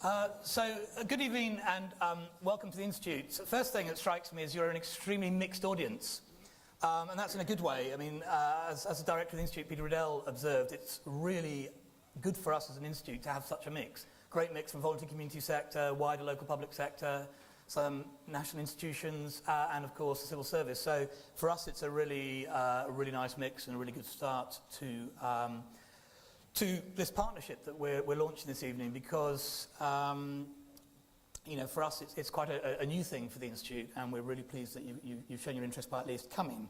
Good evening and welcome to the Institute. So first thing that strikes me is you're an extremely mixed audience. And that's in a good way. I mean, as the director of the Institute, Peter Riddell, observed, it's really good for us as an institute to have such a mix. Great mix from volunteer community sector, wider local public sector, some national institutions, and of course the civil service. So for us, it's a really nice mix and a really good start to this partnership that we're launching this evening, because you know, for us it's quite a new thing for the Institute, and we're really pleased that you've shown your interest by at least coming.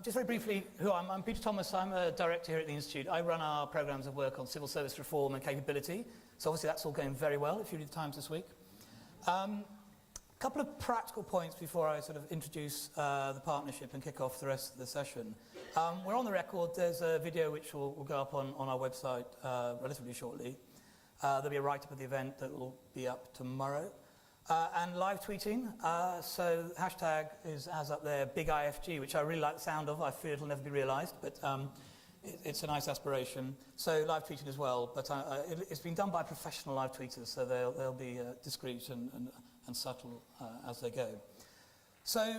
Just very briefly, who I'm Peter Thomas. I'm a director here at the Institute. I run our programmes of work on civil service reform and capability. So obviously that's all going very well, if you read the Times this week. A couple of practical points before I sort of introduce the partnership and kick off the rest of the session. We're on the record. There's a video which will go up on our website relatively shortly. There'll be a write-up of the event that will be up tomorrow. And live tweeting. So the hashtag has up there Big IFG, which I really like the sound of. I fear it'll never be realised, but it's a nice aspiration. So live tweeting as well, but it's been done by professional live tweeters, so they'll be discreet and subtle as they go. So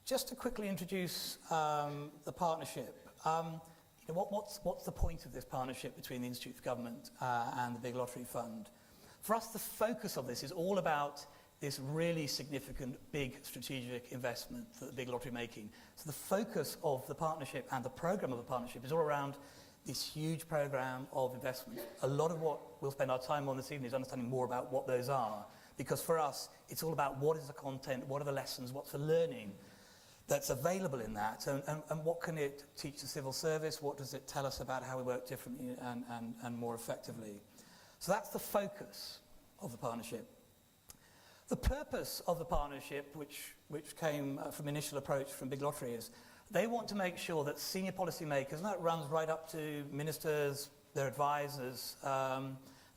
just to quickly introduce the partnership, you know, what's the point of this partnership between the Institute for Government and the Big Lottery Fund? For us, the focus of this is all about this really significant, big strategic investment that the Big Lottery are making. So the focus of the partnership and the programme of the partnership is all around this huge programme of investment. A lot of what we'll spend our time on this evening is understanding more about what those are, because for us, it's all about what is the content, what are the lessons, what's the learning that's available in that, and what can it teach the civil service, what does it tell us about how we work differently and more effectively. So that's the focus of the partnership. The purpose of the partnership, which came from initial approach from Big Lottery, is they want to make sure that senior policymakers, and that runs right up to ministers, their advisors,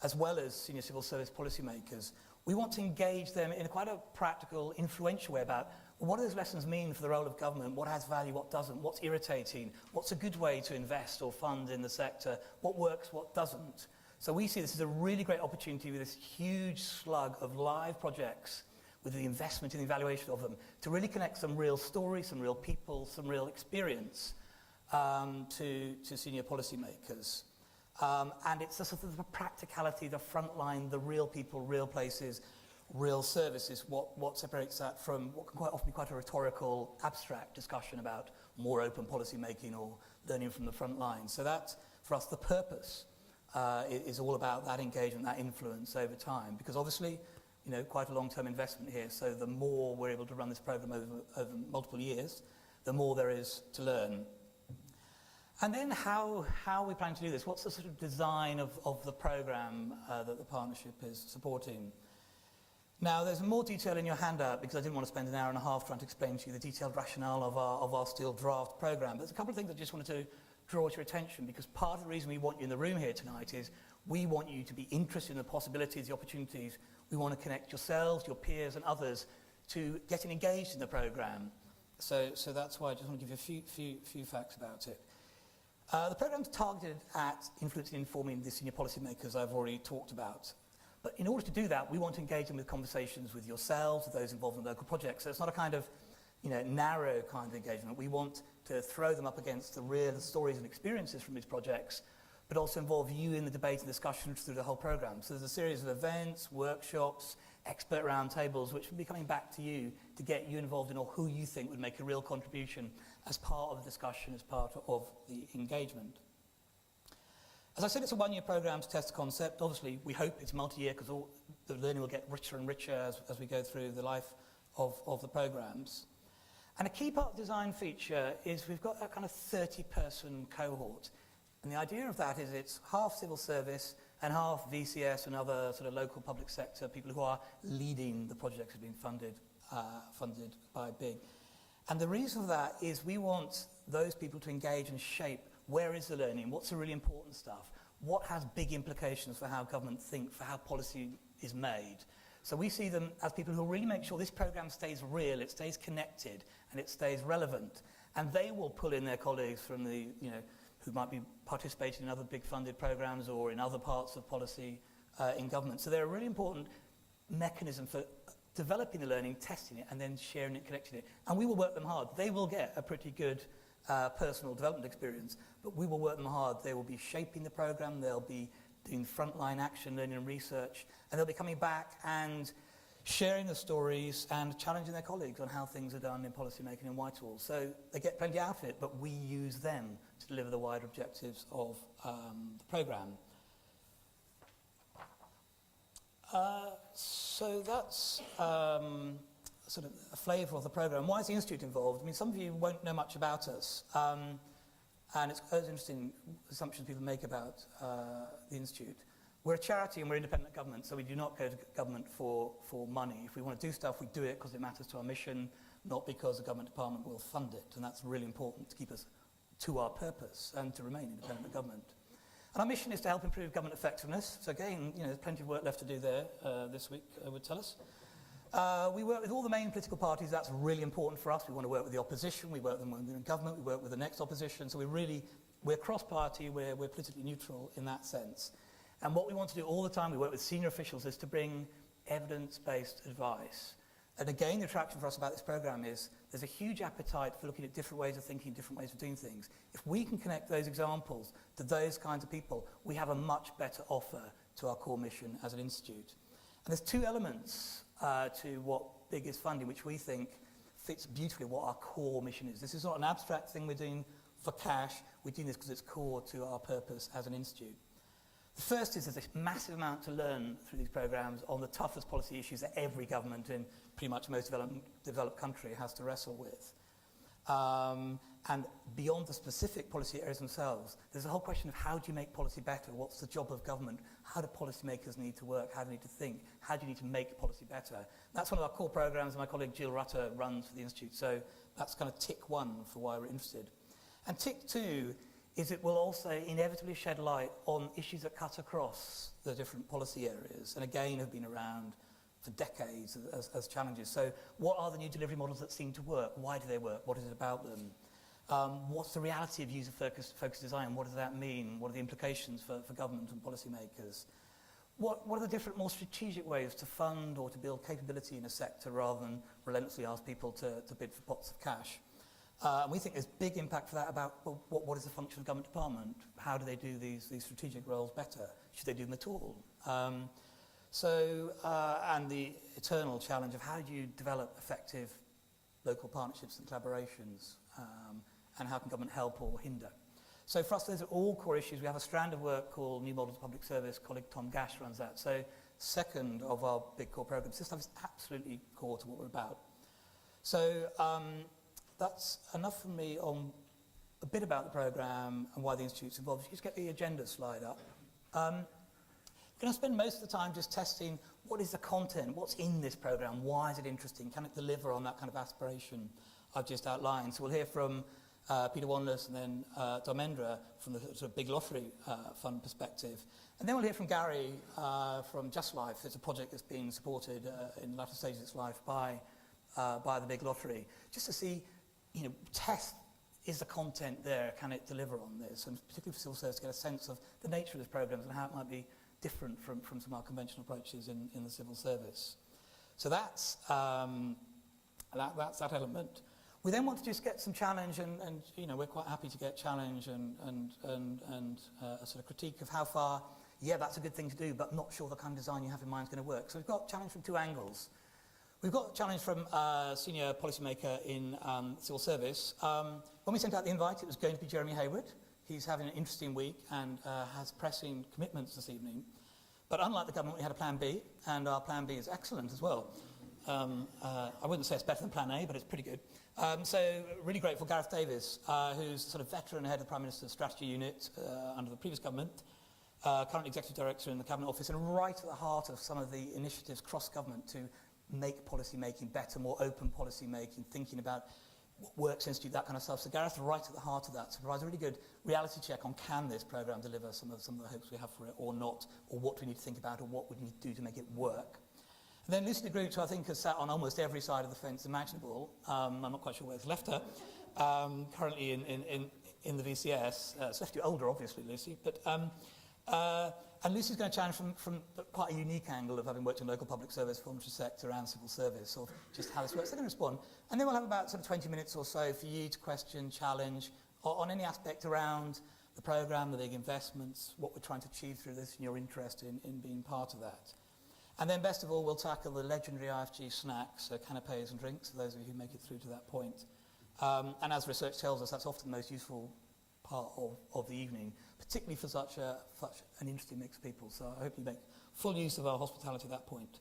as well as senior civil service policymakers, we want to engage them in quite a practical, influential way about what do those lessons mean for the role of government, what has value, what doesn't, what's irritating, what's a good way to invest or fund in the sector, what works, what doesn't. So we see this as a really great opportunity with this huge slug of live projects, with the investment and the evaluation of them, to really connect some real stories, some real people, some real experience to senior policymakers. And it's the sort of the practicality, the front line, the real people, real places, real services, what separates that from what can quite often be quite a rhetorical, abstract discussion about more open policy making or learning from the front line. So that's, for us, the purpose is all about that engagement, that influence over time, because obviously, you know, quite a long-term investment here, so the more we're able to run this programme over multiple years, the more there is to learn. And then how we plan to do this? What's the sort of design of the programme that the partnership is supporting? Now, there's more detail in your handout, because I didn't want to spend an hour and a half trying to explain to you the detailed rationale of our still draft programme. But there's a couple of things I just wanted to draw to your attention, because part of the reason we want you in the room here tonight is we want you to be interested in the possibilities, the opportunities. We want to connect yourselves, your peers and others to getting engaged in the programme. So that's why I just want to give you a few facts about it. The programme's targeted at influencing and informing the senior policymakers I've already talked about. But in order to do that, we want to engage them with conversations with yourselves, with those involved in local projects. So it's not a kind of, you know, narrow kind of engagement. We want to throw them up against the real stories and experiences from these projects, but also involve you in the debate and discussion through the whole programme. So there's a series of events, workshops, expert roundtables, which will be coming back to you to get you involved in, or who you think would make a real contribution as part of the discussion, as part of the engagement. As I said, it's a one-year programme to test the concept. Obviously, we hope it's multi-year, because the learning will get richer and richer as we go through the life of the programmes. And a key part of the design feature is we've got a kind of 30-person cohort. And the idea of that is it's half civil service and half VCS and other sort of local public sector people who are leading the projects that have been funded by BIG. And the reason for that is we want those people to engage and shape where is the learning, what's the really important stuff, what has big implications for how government think, for how policy is made. So we see them as people who really make sure this programme stays real, it stays connected, and it stays relevant. And they will pull in their colleagues from the, you know, who might be participating in other big funded programmes or in other parts of policy in government. So they're a really important mechanism for developing the learning, testing it, and then sharing it, connecting it. And we will work them hard. They will get a pretty good personal development experience, but we will work them hard. They will be shaping the program, they'll be doing frontline action, learning and research, and they'll be coming back and sharing the stories and challenging their colleagues on how things are done in policymaking in Whitehall. So they get plenty out of it, but we use them to deliver the wider objectives of the programme. So that's sort of a flavour of the programme. Why is the Institute involved? I mean, some of you won't know much about us, and it's always interesting assumptions people make about the Institute. We're a charity and we're independent government, so we do not go to government for money. If we want to do stuff, we do it because it matters to our mission, not because the government department will fund it. And that's really important to keep us to our purpose and to remain independent government. And our mission is to help improve government effectiveness. So again, there's plenty of work left to do there this week, I would tell us. We work with all the main political parties. That's really important for us. We want to work with the opposition. We work with them when we're in government. We work with the next opposition. So we're cross-party. We're politically neutral in that sense. And what we want to do all the time, we work with senior officials, is to bring evidence-based advice. And again, the attraction for us about this programme is there's a huge appetite for looking at different ways of thinking, different ways of doing things. If we can connect those examples to those kinds of people, we have a much better offer to our core mission as an institute. And there's two elements to what big is funding, which we think fits beautifully what our core mission is. This is not an abstract thing we're doing for cash. We're doing this because it's core to our purpose as an institute. The first is there's a massive amount to learn through these programmes on the toughest policy issues that every government in pretty much most developed country has to wrestle with. And beyond the specific policy areas themselves, there's a whole question of how do you make policy better? What's the job of government? How do policymakers need to work? How do they need to think? How do you need to make policy better? That's one of our core programmes my colleague Jill Rutter runs for the Institute. So that's kind of tick one for why we're interested. And tick two is it will also inevitably shed light on issues that cut across the different policy areas and again have been around for decades as challenges. So what are the new delivery models that seem to work? Why do they work? What is it about them? What's the reality of user-focused design? What does that mean? What are the implications for government and policymakers? What are the different, more strategic ways to fund or to build capability in a sector rather than relentlessly ask people to bid for pots of cash? And we think there's big impact for that about what is the function of government department? How do they do these strategic roles better? Should they do them at all? And the eternal challenge of how do you develop effective local partnerships and collaborations, and how can government help or hinder? So for us, those are all core issues. We have a strand of work called New Models of Public Service. Colleague Tom Gash runs that. So second of our big core programs. This stuff is absolutely core to what we're about. So that's enough from me on a bit about the programme and why the Institute's involved. If you just get the agenda slide up. I'm going to spend most of the time just testing what is the content, what's in this programme, why is it interesting, can it deliver on that kind of aspiration I've just outlined. So we'll hear from Peter Wanless and then Dharmendra from the sort of big lottery fund perspective. And then we'll hear from Gary from Justlife. It's a project that's been supported in the latter stages of its life by the big lottery, just to see, test, is the content there, can it deliver on this? And particularly for civil service, to get a sense of the nature of these programmes and how it might be different from some of our conventional approaches in the civil service. So that's that element. We then want to just get some challenge, and we're quite happy to get challenge and a sort of critique of how far, that's a good thing to do, but not sure the kind of design you have in mind is going to work. So we've got challenge from two angles. We've got a challenge from a senior policymaker in civil service. When we sent out the invite, it was going to be Jeremy Hayward. He's having an interesting week and has pressing commitments this evening. But unlike the government, we had a plan B, and our plan B is excellent as well. I wouldn't say it's better than plan A, but it's pretty good. So really grateful, Gareth Davies, who's sort of veteran head of the Prime Minister's strategy unit under the previous government, current executive director in the Cabinet Office, and right at the heart of some of the initiatives cross-government to make policy making better, more open policy making, thinking about what works institute, that kind of stuff. So Gareth right at the heart of that. So provides a really good reality check on can this programme deliver some of the hopes we have for it or not, or what we need to think about, or what we need to do to make it work. And then Lucy Groot, who I think has sat on almost every side of the fence imaginable. I'm not quite sure where it's left her. Currently in the VCS. It's left you older, obviously, Lucy. But And Lucy's going to challenge from quite a unique angle of having worked in local public service, voluntary sector and civil service, of just how this works. They're going to respond. And then we'll have about sort of 20 minutes or so for you to question, challenge, on any aspect around the programme, the big investments, what we're trying to achieve through this, and your interest in being part of that. And then best of all, we'll tackle the legendary IFG snacks, so canapés and drinks, for those of you who make it through to that point. And as research tells us, that's often the most useful part of the evening, particularly for such an interesting mix of people. So I hope you make full use of our hospitality at that point.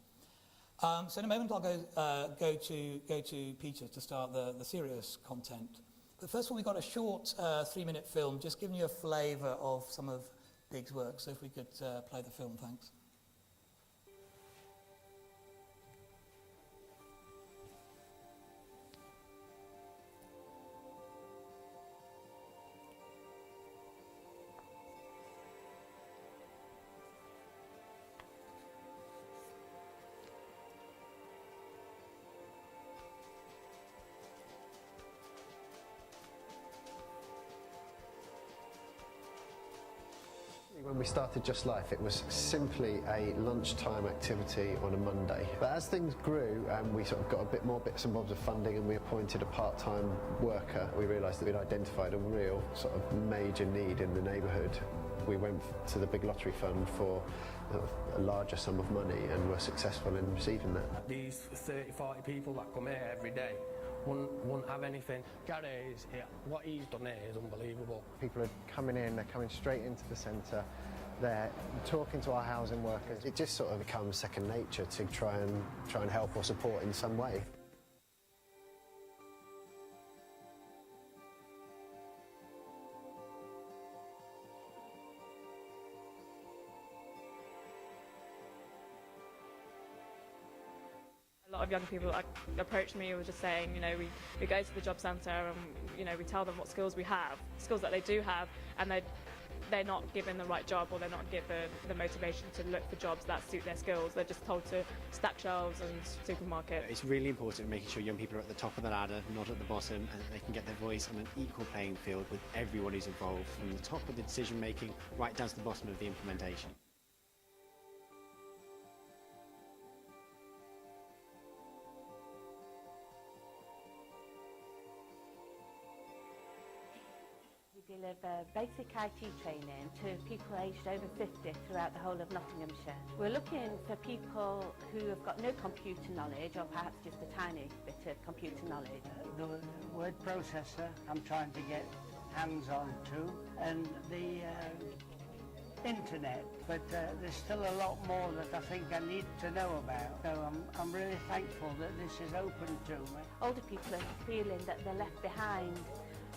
So in a moment I'll go to Peter to start the serious content. But first of all, we've got a short 3-minute film, just giving you a flavour of some of Big's work. So if we could play the film, thanks. When we started Justlife, it was simply a lunchtime activity on a Monday. But as things grew, we sort of got a bit more bits and bobs of funding, and we appointed a part-time worker. We realised that we'd identified a real sort of major need in the neighbourhood. We went to the big lottery fund for a larger sum of money and were successful in receiving that. These 30, 40 people that come here every day wouldn't have anything. Gareth, what he's done here is unbelievable. People are coming in, they're coming straight into the centre, they're talking to our housing workers. It just sort of becomes second nature to try and help or support in some way. A lot of young people approach me who are just saying, you know, we go to the job centre and, you know, we tell them what skills we have, skills that they do have, and they're not given the right job, or they're not given the motivation to look for jobs that suit their skills. They're just told to stack shelves and supermarket. It's really important making sure young people are at the top of the ladder, not at the bottom, and that they can get their voice on an equal playing field with everyone who's involved, from the top of the decision making right down to the bottom of the implementation. We deliver basic IT training to people aged over 50 throughout the whole of Nottinghamshire. We're looking for people who have got no computer knowledge, or perhaps just a tiny bit of computer knowledge. The word processor I'm trying to get hands on to, and the internet, but there's still a lot more that I think I need to know about. So I'm really thankful that this is open to me. Older people are feeling that they're left behind,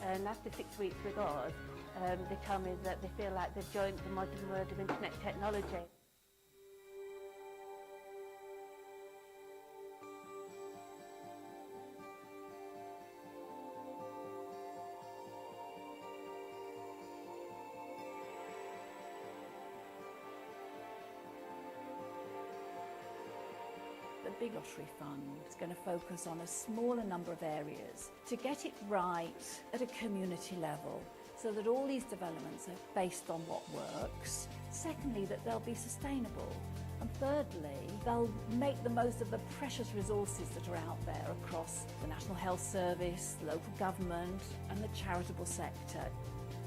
and after 6 weeks with us, they tell me that they feel like they've joined the modern world of internet technology. The Big Lottery Fund is going to focus on a smaller number of areas to get it right at a community level, so that all these developments are based on what works. Secondly, that they'll be sustainable. And thirdly, they'll make the most of the precious resources that are out there across the National Health Service, local government and the charitable sector.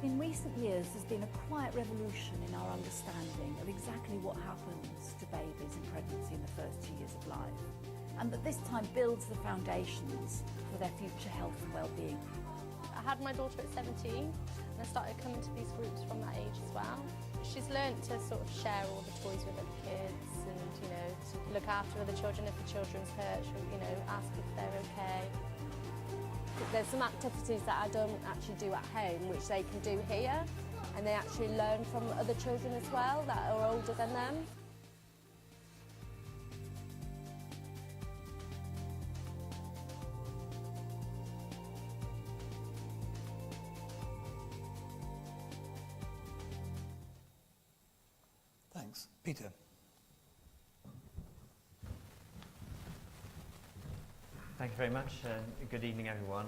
In recent years, there's been a quiet revolution in our understanding of exactly what happens to babies in pregnancy in the first 2 years of life, and that this time builds the foundations for their future health and well-being. I had my daughter at 17 and I started coming to these groups from that age as well. She's learnt to sort of share all the toys with other kids and, you know, to look after other children. If the children's hurt, she'll, you know, ask if they're okay. There's some activities that I don't actually do at home which they can do here, and they actually learn from other children as well that are older than them. Thanks. Peter. Thank you very much. Good evening, everyone.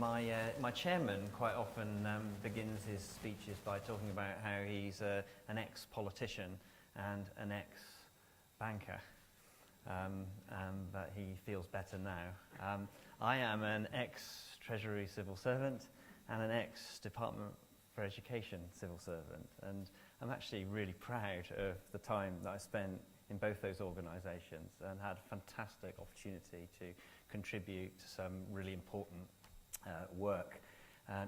My chairman quite often begins his speeches by talking about how he's an ex-politician and an ex-banker, but he feels better now. I am an ex-Treasury civil servant and an ex-Department for Education civil servant, and I'm actually really proud of the time that I spent in both those organisations and had a fantastic opportunity to contribute to some really important work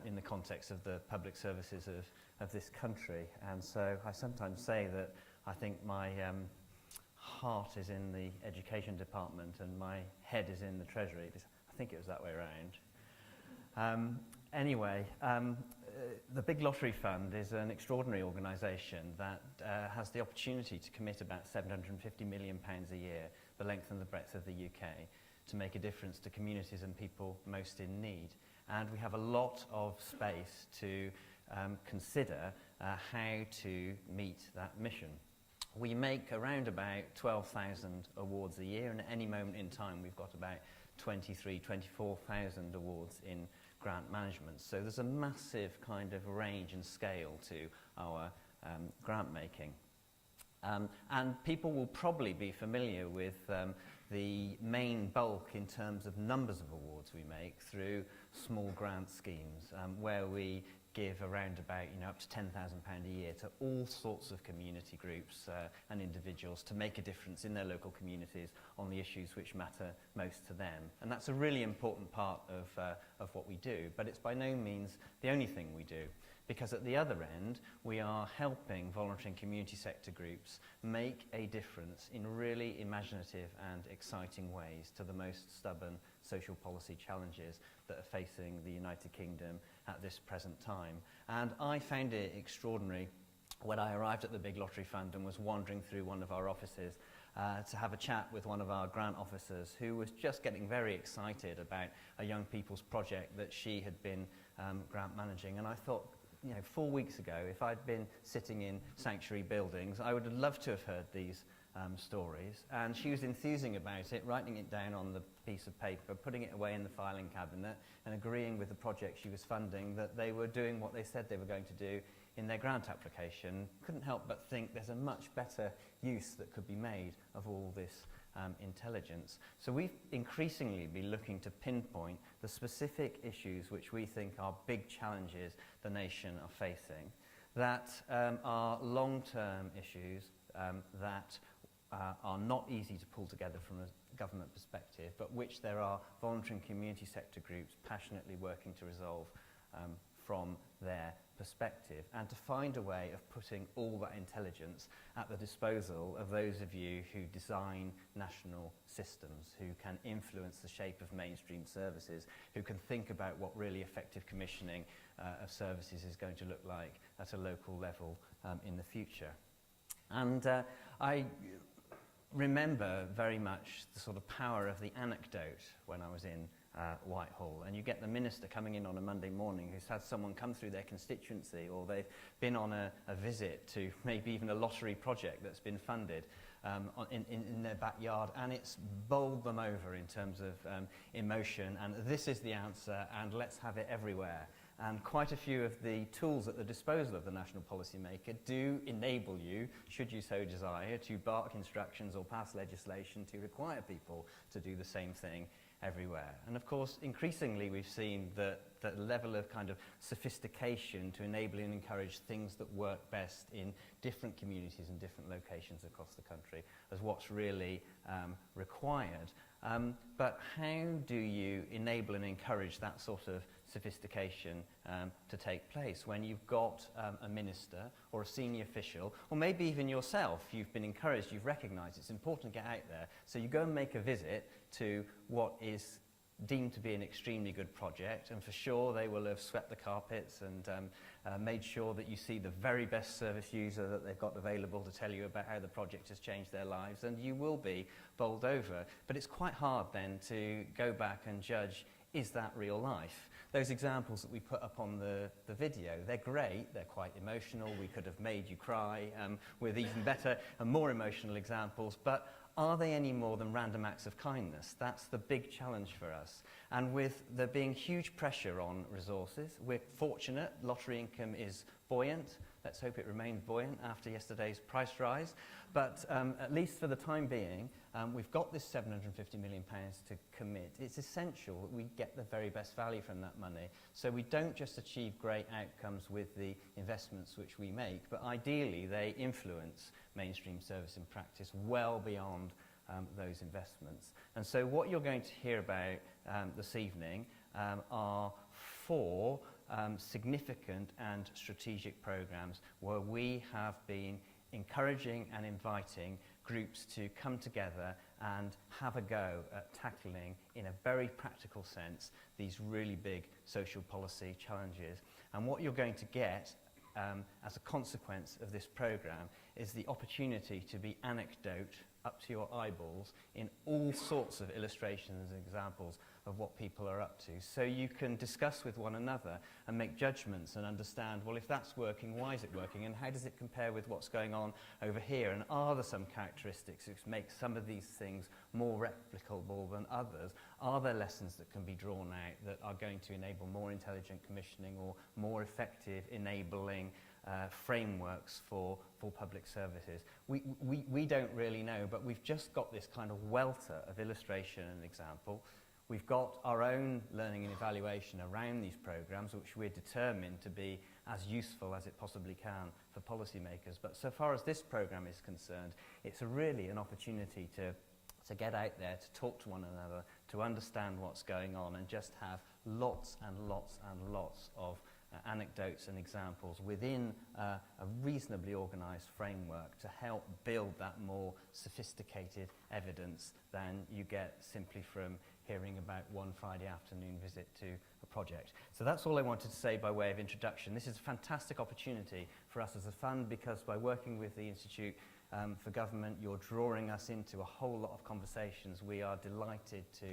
in the context of the public services of this country. And so I sometimes say that I think my heart is in the education department and my head is in the Treasury. I think it was that way around. Anyway, the Big Lottery Fund is an extraordinary organisation that has the opportunity to commit about £750 million a year, the length and the breadth of the UK, to make a difference to communities and people most in need. And we have a lot of space to consider how to meet that mission. We make around about 12,000 awards a year, and at any moment in time we've got about 24,000 awards in grant management. So there's a massive kind of range and scale to our grant making. And people will probably be familiar with the main bulk in terms of numbers of awards we make through small grant schemes, where we give around about up to £10,000 a year to all sorts of community groups and individuals to make a difference in their local communities on the issues which matter most to them. And that's a really important part of what we do, but it's by no means the only thing we do, because at the other end we are helping voluntary and community sector groups make a difference in really imaginative and exciting ways to the most stubborn social policy challenges that are facing the United Kingdom at this present time. And I found it extraordinary when I arrived at the Big Lottery Fund and was wandering through one of our offices to have a chat with one of our grant officers who was just getting very excited about a young people's project that she had been grant managing. And I thought, 4 weeks ago, if I'd been sitting in sanctuary buildings, I would have loved to have heard these stories. And she was enthusing about it, writing it down on the piece of paper, putting it away in the filing cabinet, and agreeing with the project she was funding that they were doing what they said they were going to do in their grant application. Couldn't help but think there's a much better use that could be made of all this intelligence. So we've increasingly been looking to pinpoint the specific issues which we think are big challenges the nation are facing, that are long-term issues that are not easy to pull together from a government perspective, but which there are voluntary and community sector groups passionately working to resolve from their perspective, and to find a way of putting all that intelligence at the disposal of those of you who design national systems, who can influence the shape of mainstream services, who can think about what really effective commissioning of services is going to look like at a local level in the future. And I remember very much the sort of power of the anecdote when I was in Whitehall, and you get the minister coming in on a Monday morning who's had someone come through their constituency, or they've been on a visit to maybe even a lottery project that's been funded in their backyard, and it's bowled them over in terms of emotion, and this is the answer, and let's have it everywhere. And quite a few of the tools at the disposal of the national policymaker do enable you, should you so desire, to bark instructions or pass legislation to require people to do the same thing everywhere. And of course, increasingly we've seen that level of kind of sophistication to enable and encourage things that work best in different communities and different locations across the country as what's really required. But how do you enable and encourage that sort of sophistication to take place when you've got a minister or a senior official, or maybe even yourself, you've been encouraged, you've recognised it's important to get out there, so you go and make a visit to what is deemed to be an extremely good project, and for sure they will have swept the carpets and made sure that you see the very best service user that they've got available to tell you about how the project has changed their lives, and you will be bowled over. But it's quite hard then to go back and judge, is that real life? Those examples that we put up on the video, they're great, they're quite emotional, we could have made you cry with even better and more emotional examples, but are they any more than random acts of kindness? That's the big challenge for us. And with there being huge pressure on resources, we're fortunate, lottery income is buoyant. Let's hope it remains buoyant after yesterday's price rise. But at least for the time being, we've got this £750 million to commit. It's essential that we get the very best value from that money. So we don't just achieve great outcomes with the investments which we make, but ideally they influence mainstream service and practice well beyond those investments. And so what you're going to hear about this evening are 4 significant and strategic programs where we have been encouraging and inviting groups to come together and have a go at tackling, in a very practical sense, these really big social policy challenges. And what you're going to get as a consequence of this programme is the opportunity to be anecdote up to your eyeballs in all sorts of illustrations and examples of what people are up to. So you can discuss with one another and make judgments and understand, well, if that's working, why is it working, and how does it compare with what's going on over here, and are there some characteristics which make some of these things more replicable than others? Are there lessons that can be drawn out that are going to enable more intelligent commissioning or more effective enabling frameworks for public services? We don't really know, but we've just got this kind of welter of illustration and example. We've got our own learning and evaluation around these programs, which we're determined to be as useful as it possibly can for policymakers. But so far as this program is concerned, it's really an opportunity to get out there, to talk to one another, to understand what's going on, and just have lots and lots and lots of anecdotes and examples within a reasonably organised framework to help build that more sophisticated evidence than you get simply from hearing about one Friday afternoon visit to a project. So that's all I wanted to say by way of introduction. This is a fantastic opportunity for us as a fund, because by working with the Institute for Government, you're drawing us into a whole lot of conversations we are delighted to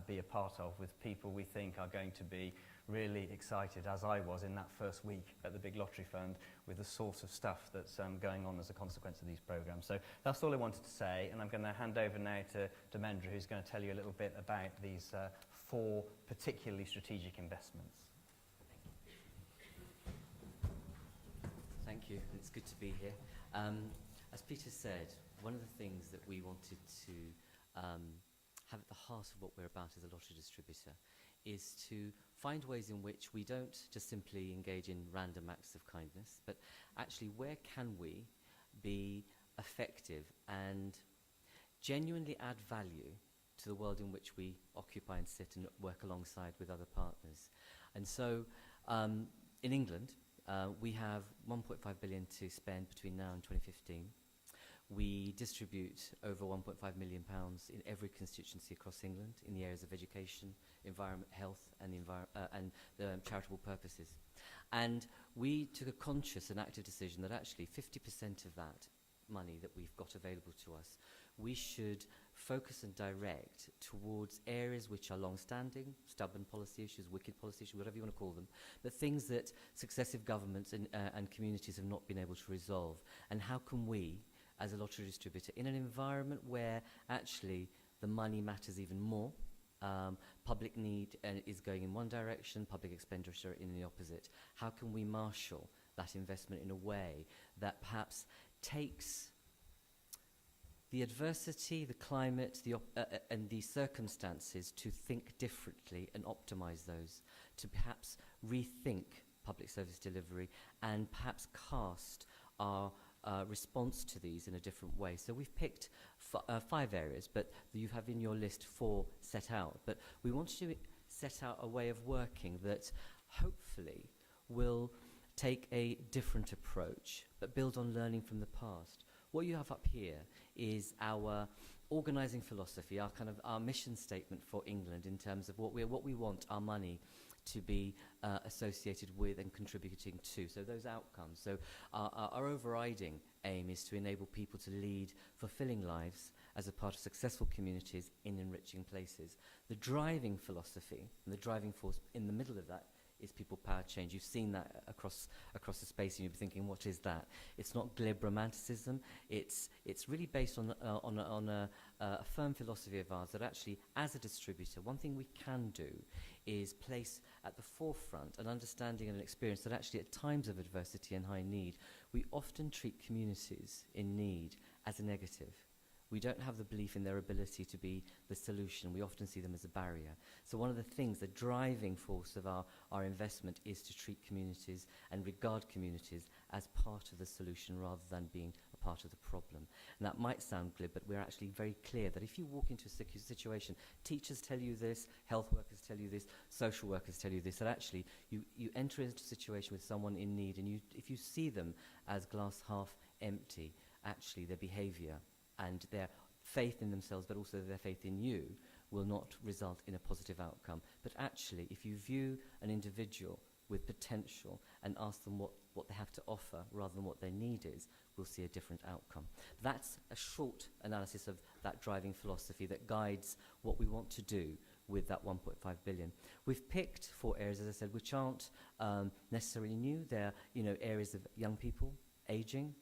be a part of, with people we think are going to be really excited, as I was in that first week at the Big Lottery Fund, with the sort of stuff that's going on as a consequence of these programs. So that's all I wanted to say, and I'm going to hand over now to Dharmendra, who's going to tell you a little bit about these 4 particularly strategic investments. Thank you. It's good to be here. As Peter said, one of the things that we wanted to have at the heart of what we're about as a lottery distributor is to find ways in which we don't just simply engage in random acts of kindness, but actually where can we be effective and genuinely add value to the world in which we occupy and sit and work alongside with other partners. And so in England, we have 1.5 billion to spend between now and 2015. We distribute over £1.5 million in every constituency across England in the areas of education, environment, health, and charitable purposes. And we took a conscious and active decision that actually 50% of that money that we've got available to us, we should focus and direct towards areas which are long-standing, stubborn policy issues, wicked policy issues, whatever you want to call them, but things that successive governments and communities have not been able to resolve. And how can we, as a lottery distributor, in an environment where actually the money matters even more, public need is going in one direction, public expenditure in the opposite, how can we marshal that investment in a way that perhaps takes the adversity, the climate, and the circumstances to think differently and optimize those, to perhaps rethink public service delivery and perhaps cast our response to these in a different way. So we've picked 5 areas, but you have in your list 4 set out. But we want to set out a way of working that hopefully will take a different approach, but build on learning from the past. What you have up here is our organising philosophy, our mission statement for England in terms of what we want our money to be associated with and contributing to. So those outcomes. So our overriding aim is to enable people to lead fulfilling lives as a part of successful communities in enriching places. The driving philosophy and the driving force in the middle of that is people-powered change. You've seen that across the space, and you'll be thinking, what is that? It's not glib romanticism. It's really based on a firm philosophy of ours that actually, as a distributor, one thing we can do is place at the forefront an understanding and an experience that actually, at times of adversity and high need, we often treat communities in need as a negative. We don't have the belief in their ability to be the solution. We often see them as a barrier. So one of the things, the driving force of our investment is to treat communities and regard communities as part of the solution rather than being a part of the problem. And that might sound glib, but we're actually very clear that if you walk into a situation, teachers tell you this, health workers tell you this, social workers tell you this, that actually you enter into a situation with someone in need, and if you see them as glass half empty, actually their behaviour and their faith in themselves, but also their faith in you, will not result in a positive outcome. But actually, if you view an individual with potential and ask them what they have to offer rather than what their need is, we'll see a different outcome. That's a short analysis of that driving philosophy that guides what we want to do with that 1.5 billion. We've picked 4 areas, as I said, which aren't necessarily new. They're areas of young people, ageing,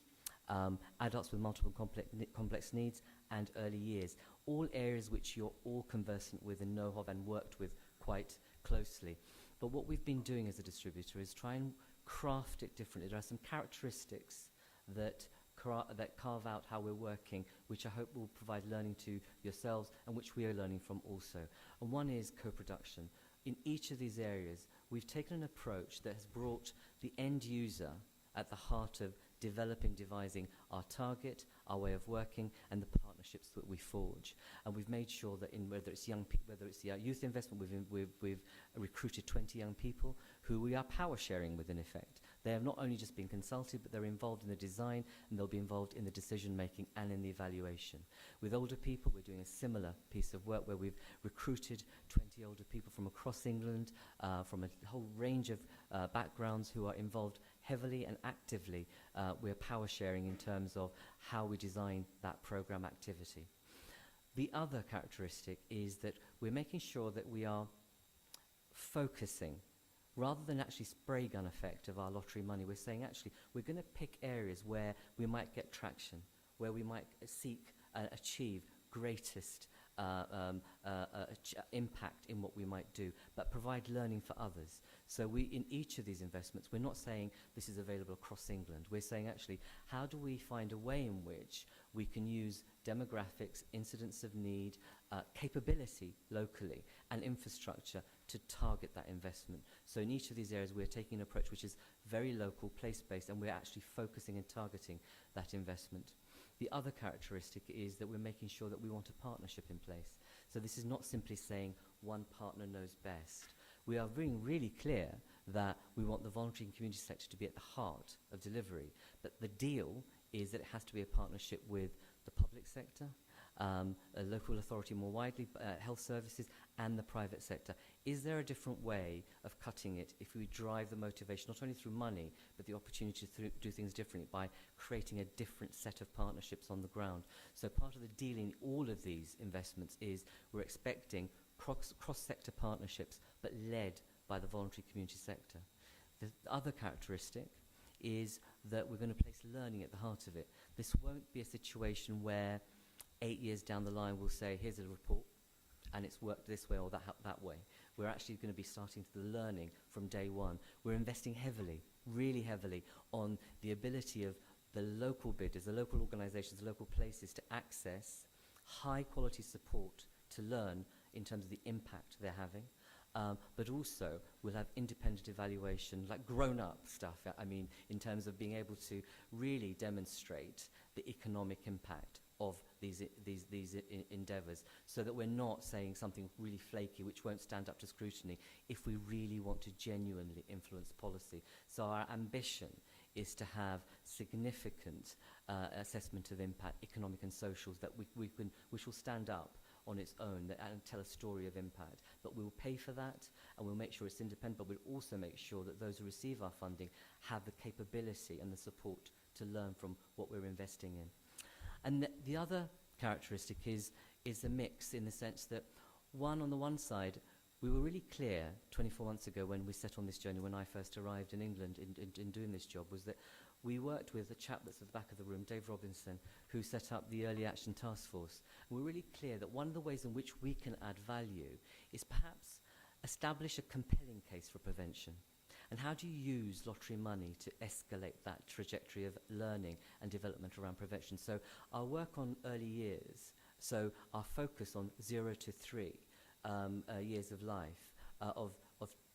adults with multiple complex needs, and early years. All areas which you're all conversant with and know of and worked with quite closely. But what we've been doing as a distributor is try and craft it differently. There are some characteristics that carve out how we're working, which I hope will provide learning to yourselves and which we are learning from also. And one is co-production. In each of these areas, we've taken an approach that has brought the end user at the heart of devising our target, our way of working, and the partnerships that we forge. And we've made sure that whether it's young people, whether it's the youth investment, we've recruited 20 young people who we are power sharing with, in effect. They have not only just been consulted, but they're involved in the design, and they'll be involved in the decision making and in the evaluation. With older people, we're doing a similar piece of work where we've recruited 20 older people from across England, from a whole range of backgrounds, who are involved heavily and actively. We're power sharing in terms of how we design that program activity. The other characteristic is that we're making sure that we are focusing, rather than actually spray gun effect of our lottery money. We're saying actually we're going to pick areas where we might get traction, where we might seek and achieve greatest impact in what we might do, but provide learning for others. So in each of these investments, we're not saying this is available across England. We're saying actually, how do we find a way in which we can use demographics, incidents of need, capability locally, and infrastructure to target that investment. So in each of these areas, we're taking an approach which is very local, place-based, and we're actually focusing and targeting that investment. The other characteristic is that we're making sure that we want a partnership in place. So this is not simply saying one partner knows best. We are being really clear that we want the voluntary and community sector to be at the heart of delivery, but the deal is that it has to be a partnership with the public sector, a local authority more widely, health services, and the private sector. Is there a different way of cutting it if we drive the motivation, not only through money, but the opportunity to do things differently by creating a different set of partnerships on the ground? So part of the deal in all of these investments is we're expecting cross-sector partnerships, but led by the voluntary community sector. The other characteristic is that we're going to place learning at the heart of it. This won't be a situation where 8 years down the line we'll say, here's a report, and it's worked this way or that way. We're actually going to be starting the learning from day one. We're investing heavily, really heavily, on the ability of the local bidders, the local organisations, the local places to access high-quality support to learn in terms of the impact they're having. But also we'll have independent evaluation, like grown-up stuff, I mean, in terms of being able to really demonstrate the economic impact of these endeavours, so that we're not saying something really flaky which won't stand up to scrutiny if we really want to genuinely influence policy. So our ambition is to have significant assessment of impact, economic and socials, that which will stand up on its own and tell a story of impact. But we'll pay for that, and we'll make sure it's independent, but we'll also make sure that those who receive our funding have the capability and the support to learn from what we're investing in. And the other characteristic is a mix, in the sense that on the one side, We were really clear 24 months ago when we set on this journey, when I first arrived in England in doing this job, was that we worked with a chap that's at the back of the room, Dave Robinson, who set up the Early Action Task Force. And we're really clear that one of the ways in which we can add value is perhaps establish a compelling case for prevention. And how do you use lottery money to escalate that trajectory of learning and development around prevention? So our work on early years, so our focus on 0 to 3 years of life, of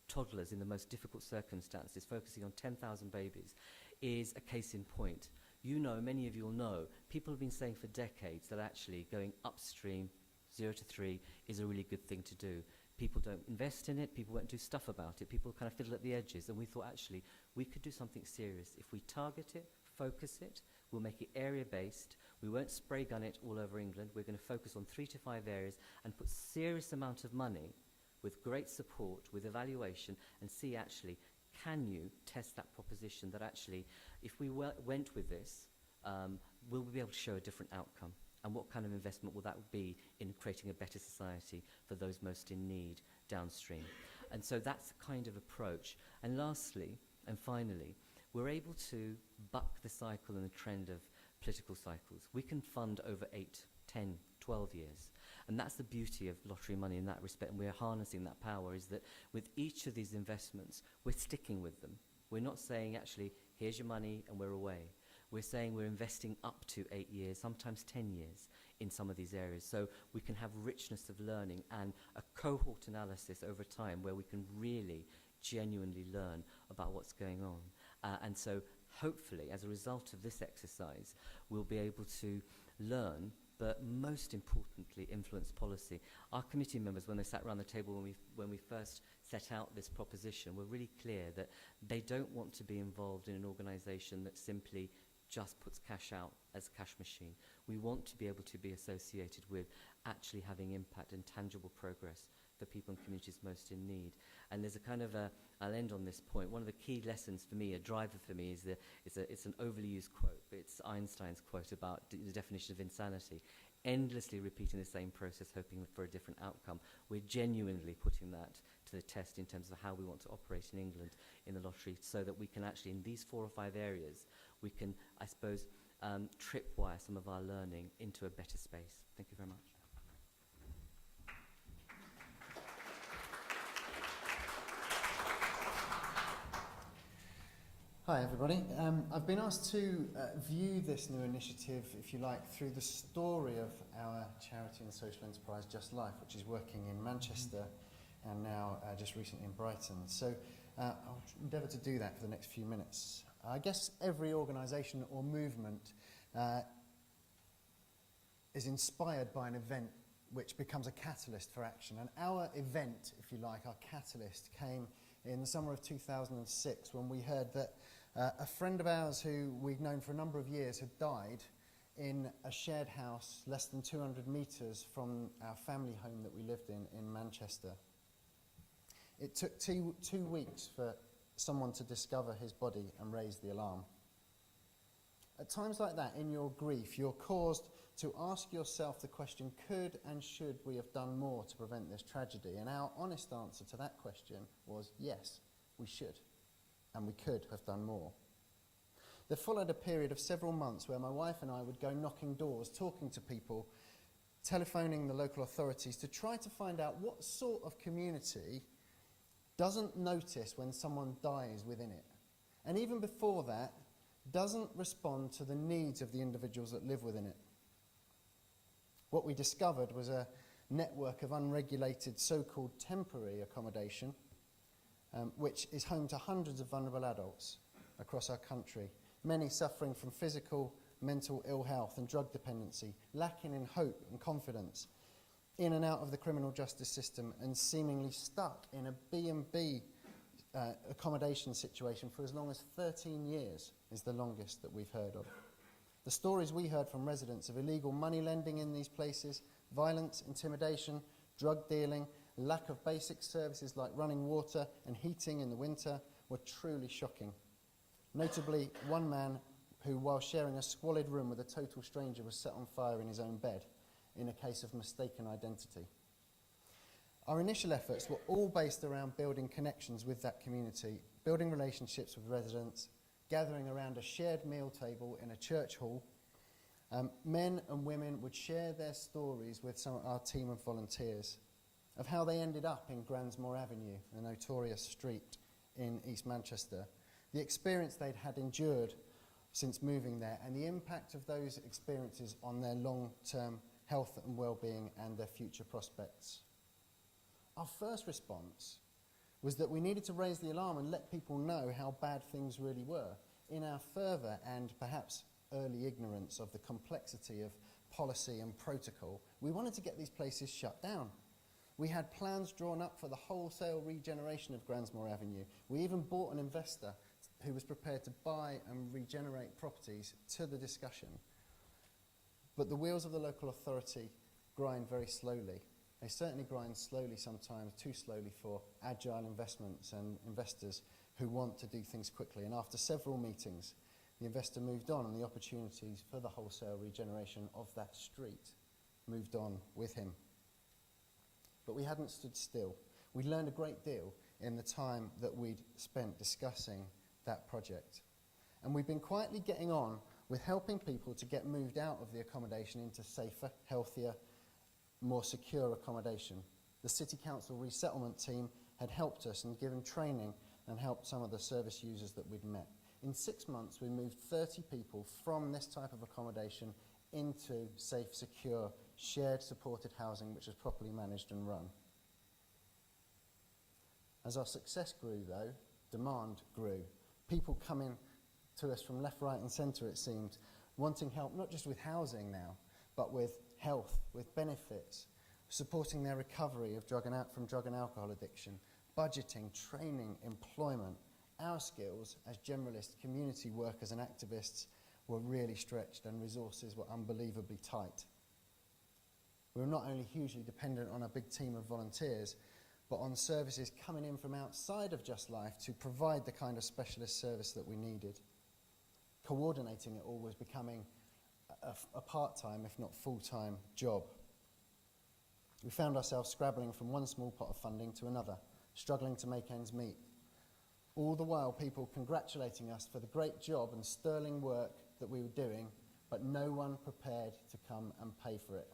toddlers in the most difficult circumstances, focusing on 10,000 babies, is a case in point. You know, many of you will know, people have been saying for decades that actually going upstream, 0 to 3, is a really good thing to do. People don't invest in it, people won't do stuff about it, people kind of fiddle at the edges, and we thought actually we could do something serious. If we target it, focus it, we'll make it area-based, we won't spray gun it all over England, we're going to focus on 3 to 5 areas and put serious amount of money with great support, with evaluation, and see actually, can you test that proposition that actually, if we went with this, will we be able to show a different outcome? And what kind of investment will that be in creating a better society for those most in need downstream? And so that's the kind of approach. And lastly, and finally, we're able to buck the cycle and the trend of political cycles. We can fund over 8, 10, 12 years. And that's the beauty of lottery money in that respect, and we're harnessing that power, is that with each of these investments, we're sticking with them. We're not saying, actually, here's your money and we're away. We're saying we're investing up to 8 years, sometimes 10 years in some of these areas. So we can have richness of learning and a cohort analysis over time where we can really genuinely learn about what's going on. And so hopefully, as a result of this exercise, we'll be able to learn, but most importantly, influence policy. Our committee members, when they sat around the table when we first set out this proposition, were really clear that they don't want to be involved in an organisation that simply just puts cash out as a cash machine. We want to be able to be associated with actually having impact and tangible progress for people and communities most in need. And there's a kind of I'll end on this point. One of the key lessons for me, a driver for me, is it's an overly used quote, but it's Einstein's quote about the definition of insanity. Endlessly repeating the same process, hoping for a different outcome. We're genuinely putting that to the test in terms of how we want to operate in England in the lottery, so that we can actually, in these 4 or 5 areas, we can, I suppose, tripwire some of our learning into a better space. Thank you very much. Hi everybody. I've been asked to view this new initiative, if you like, through the story of our charity and social enterprise Justlife, which is working in Manchester and now just recently in Brighton. So I'll endeavour to do that for the next few minutes. I guess every organisation or movement is inspired by an event which becomes a catalyst for action. And our event, if you like, our catalyst, came in the summer of 2006 when we heard that a friend of ours who we'd known for a number of years had died in a shared house less than 200 metres from our family home that we lived in Manchester. It took two weeks for someone to discover his body and raise the alarm. At times like that, in your grief, you're caused to ask yourself the question, could and should we have done more to prevent this tragedy? And our honest answer to that question was yes, we should, and we could have done more. There followed a period of several months where my wife and I would go knocking doors, talking to people, telephoning the local authorities to try to find out what sort of community doesn't notice when someone dies within it. And even before that, doesn't respond to the needs of the individuals that live within it. What we discovered was a network of unregulated so-called temporary accommodation, which is home to hundreds of vulnerable adults across our country, many suffering from physical, mental ill health and drug dependency, lacking in hope and confidence, in and out of the criminal justice system and seemingly stuck in a B&B accommodation situation for as long as 13 years is the longest that we've heard of. The stories we heard from residents of illegal money lending in these places, violence, intimidation, drug dealing, lack of basic services like running water and heating in the winter were truly shocking. Notably, one man who, while sharing a squalid room with a total stranger, was set on fire in his own bed in a case of mistaken identity. Our initial efforts were all based around building connections with that community, building relationships with residents, gathering around a shared meal table in a church hall. Men and women would share their stories with some of our team of volunteers of how they ended up in Gransmore Avenue, a notorious street in East Manchester, the experience they'd had endured since moving there, and the impact of those experiences on their long-term health and well-being and their future prospects. Our first response was that we needed to raise the alarm and let people know how bad things really were. In our further and perhaps early ignorance of the complexity of policy and protocol, we wanted to get these places shut down. We had plans drawn up for the wholesale regeneration of Gransmore Avenue. We even bought an investor who was prepared to buy and regenerate properties to the discussion. But the wheels of the local authority grind very slowly. They certainly grind slowly sometimes, too slowly for agile investments and investors who want to do things quickly. And after several meetings, the investor moved on and the opportunities for the wholesale regeneration of that street moved on with him. But we hadn't stood still. We'd learned a great deal in the time that we'd spent discussing that project. And we've been quietly getting on with helping people to get moved out of the accommodation into safer, healthier, more secure accommodation. The City Council resettlement team had helped us and given training and helped some of the service users that we'd met. In 6 months, we moved 30 people from this type of accommodation into safe, secure, shared supported housing which was properly managed and run. As our success grew, though, demand grew. People coming to us from left, right and centre, it seemed, wanting help not just with housing now, but with health, with benefits, supporting their recovery of from drug and alcohol addiction, budgeting, training, employment. Our skills as generalist community workers and activists were really stretched and resources were unbelievably tight. We were not only hugely dependent on a big team of volunteers, but on services coming in from outside of Justlife to provide the kind of specialist service that we needed. Coordinating it all was becoming a part-time, if not full-time, job. We found ourselves scrabbling from one small pot of funding to another, struggling to make ends meet. All the while, people congratulating us for the great job and sterling work that we were doing, but no one prepared to come and pay for it.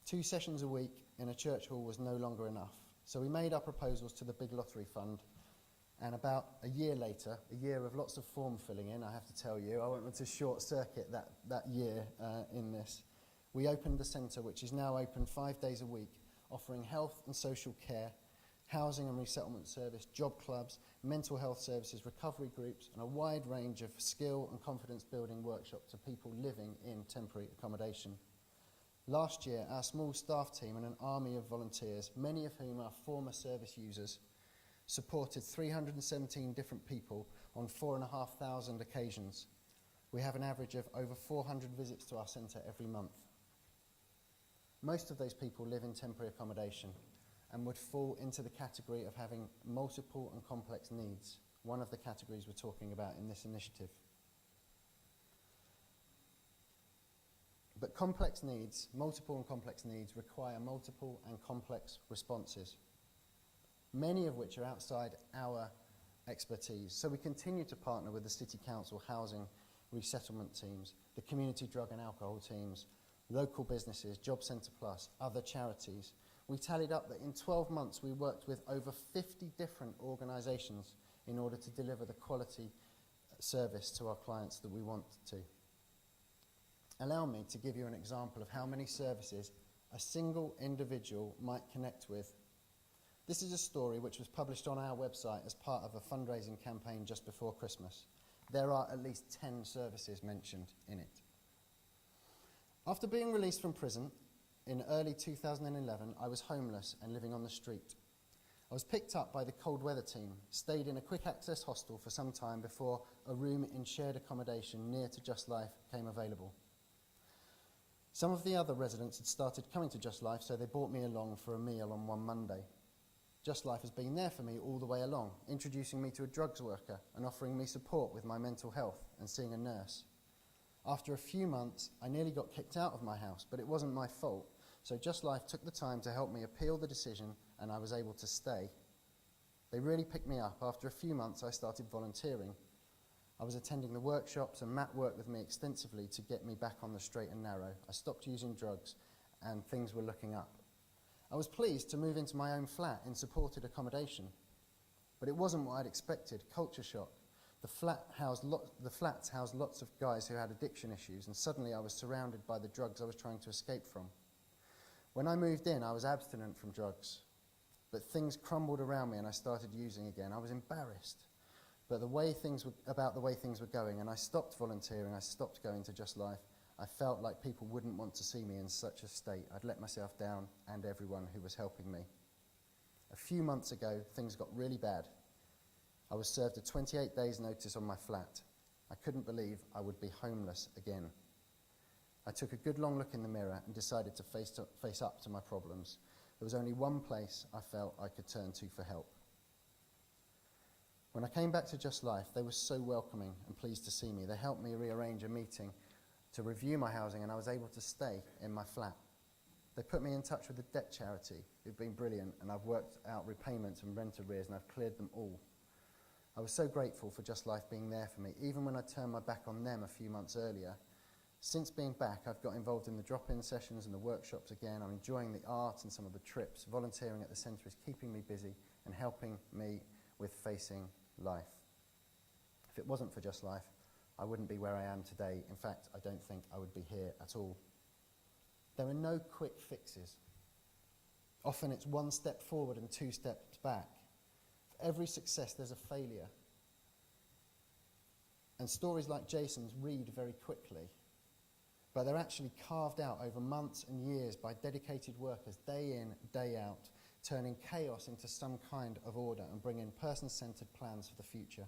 2 sessions a week in a church hall was no longer enough, so we made our proposals to the big lottery fund, and about a year later, a year of lots of form filling in, I have to tell you, I went to short circuit that year in this. We opened the centre, which is now open 5 days a week, offering health and social care, housing and resettlement service, job clubs, mental health services, recovery groups, and a wide range of skill and confidence building workshops to people living in temporary accommodation. Last year, our small staff team and an army of volunteers, many of whom are former service users, supported 317 different people on 4,500 occasions. We have an average of over 400 visits to our centre every month. Most of those people live in temporary accommodation and would fall into the category of having multiple and complex needs, one of the categories we're talking about in this initiative. But complex needs, multiple and complex needs, require multiple and complex responses, many of which are outside our expertise. So we continue to partner with the City Council housing resettlement teams, the community drug and alcohol teams, local businesses, Job Centre Plus, other charities. We tallied up that in 12 months we worked with over 50 different organisations in order to deliver the quality service to our clients that we want to. Allow me to give you an example of how many services a single individual might connect with. This is a story which was published on our website as part of a fundraising campaign just before Christmas. There are at least 10 services mentioned in it. After being released from prison in early 2011, I was homeless and living on the street. I was picked up by the cold weather team, stayed in a quick access hostel for some time before a room in shared accommodation near to Justlife came available. Some of the other residents had started coming to Justlife, so they brought me along for a meal on one Monday. Justlife has been there for me all the way along, introducing me to a drugs worker and offering me support with my mental health and seeing a nurse. After a few months, I nearly got kicked out of my house, but it wasn't my fault, So Justlife took the time to help me appeal the decision, and I was able to stay. They really picked me up. After a few months, I started volunteering. I was attending the workshops, and Matt worked with me extensively to get me back on the straight and narrow. I stopped using drugs, and things were looking up. I was pleased to move into my own flat in supported accommodation, but it wasn't what I'd expected. Culture shock. The flats housed lots of guys who had addiction issues, and suddenly I was surrounded by the drugs I was trying to escape from. When I moved in, I was abstinent from drugs, but things crumbled around me and I started using again. I was embarrassed about the way things were going, and I stopped volunteering. I stopped going to Justlife. I felt like people wouldn't want to see me in such a state. I'd let myself down, and everyone who was helping me. A few months ago, things got really bad. I was served a 28 days notice on my flat. I couldn't believe I would be homeless again. I took a good long look in the mirror and decided to face up to my problems. There was only one place I felt I could turn to for help. When I came back to Justlife, they were so welcoming and pleased to see me. They helped me rearrange a meeting to review my housing, and I was able to stay in my flat. They put me in touch with a debt charity who've been brilliant, and I've worked out repayments and rent arrears, and I've cleared them all. I was so grateful for Justlife being there for me, even when I turned my back on them a few months earlier. Since being back, I've got involved in the drop-in sessions and the workshops again. I'm enjoying the art and some of the trips. Volunteering at the centre is keeping me busy and helping me with facing life. If it wasn't for Justlife, I wouldn't be where I am today. In fact, I don't think I would be here at all. There are no quick fixes. Often it's one step forward and two steps back. For every success, there's a failure. And stories like Jason's read very quickly, but they're actually carved out over months and years by dedicated workers, day in, day out, turning chaos into some kind of order and bringing person-centred plans for the future.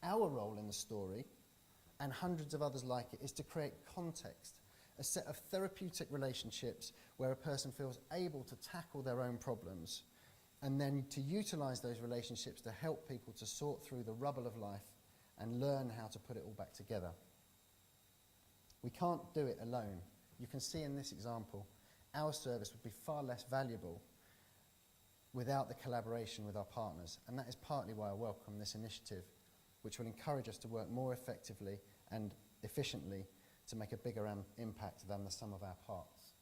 Our role in the story, and hundreds of others like it, is to create context, a set of therapeutic relationships where a person feels able to tackle their own problems, and then to utilise those relationships to help people to sort through the rubble of life and learn how to put it all back together. We can't do it alone. You can see in this example, our service would be far less valuable without the collaboration with our partners, and that is partly why I welcome this initiative, which will encourage us to work more effectively and efficiently to make a bigger impact than the sum of our parts.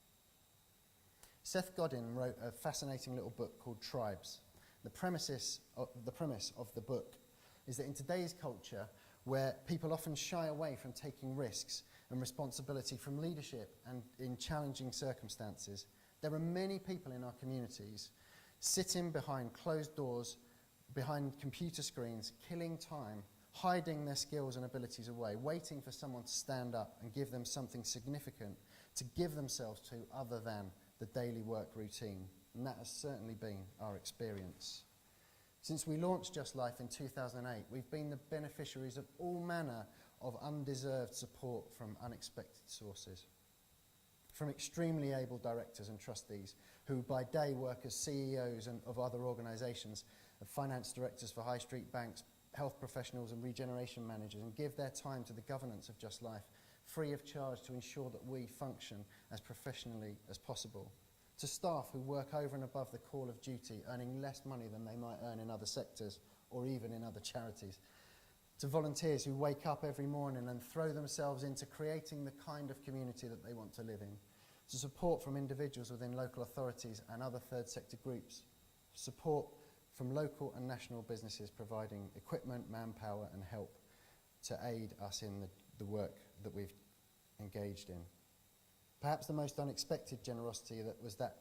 Seth Godin wrote a fascinating little book called Tribes. The premise of the book is that in today's culture, where people often shy away from taking risks and responsibility from leadership and in challenging circumstances, there are many people in our communities sitting behind closed doors, behind computer screens, killing time, hiding their skills and abilities away, waiting for someone to stand up and give them something significant to give themselves to other than the daily work routine. And that has certainly been our experience. Since we launched Justlife in 2008, we've been the beneficiaries of all manner of undeserved support from unexpected sources. From extremely able directors and trustees who by day work as CEOs of other organisations, finance directors for high street banks, health professionals and regeneration managers, and give their time to the governance of Justlife free of charge to ensure that we function as professionally as possible. To staff who work over and above the call of duty, earning less money than they might earn in other sectors or even in other charities. To volunteers who wake up every morning and throw themselves into creating the kind of community that they want to live in. To support from individuals within local authorities and other third sector groups. Support from local and national businesses providing equipment, manpower and help to aid us in the work that we've engaged in. Perhaps the most unexpected generosity was that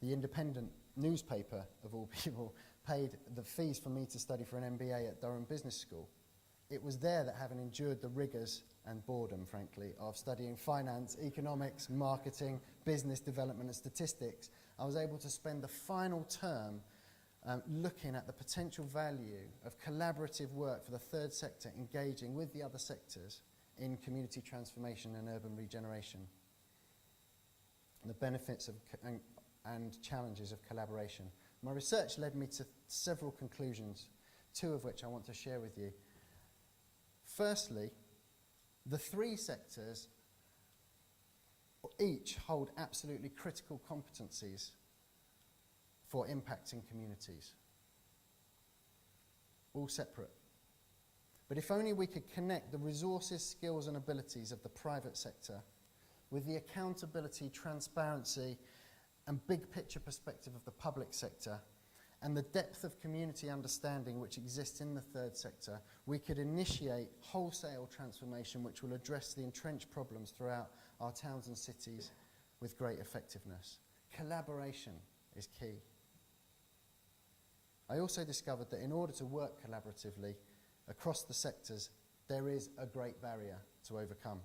the independent newspaper, of all people, paid the fees for me to study for an MBA at Durham Business School. It was there that, having endured the rigours and boredom, frankly, of studying finance, economics, marketing, business development and statistics, I was able to spend the final term looking at the potential value of collaborative work for the third sector engaging with the other sectors in community transformation and urban regeneration. The benefits and challenges of collaboration. My research led me to several conclusions, two of which I want to share with you. Firstly, the three sectors each hold absolutely critical competencies for impacting communities. All separate. But if only we could connect the resources, skills and abilities of the private sector with the accountability, transparency and big picture perspective of the public sector and the depth of community understanding which exists in the third sector, we could initiate wholesale transformation which will address the entrenched problems throughout our towns and cities with great effectiveness. Collaboration is key. I also discovered that in order to work collaboratively across the sectors, there is a great barrier to overcome.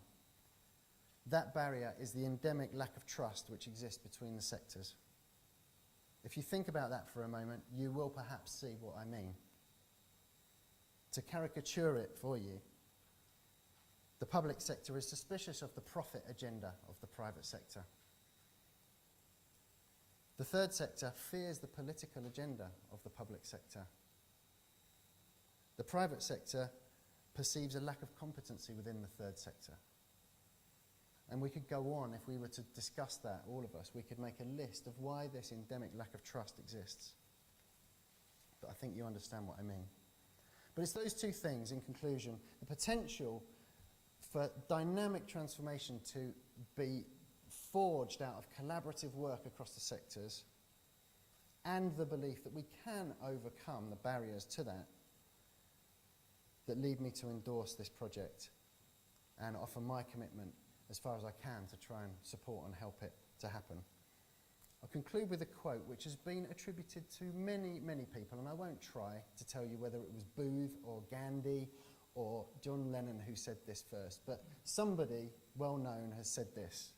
That barrier is the endemic lack of trust which exists between the sectors. If you think about that for a moment, you will perhaps see what I mean. To caricature it for you, the public sector is suspicious of the profit agenda of the private sector. The third sector fears the political agenda of the public sector. The private sector perceives a lack of competency within the third sector. And we could go on if we were to discuss that, all of us. We could make a list of why this endemic lack of trust exists. But I think you understand what I mean. But it's those two things, in conclusion, the potential for dynamic transformation to be forged out of collaborative work across the sectors, and the belief that we can overcome the barriers to that, that lead me to endorse this project and offer my commitment as far as I can to try and support and help it to happen. I'll conclude with a quote which has been attributed to many, many people, and I won't try to tell you whether it was Booth or Gandhi or John Lennon who said this first, but somebody well known has said this.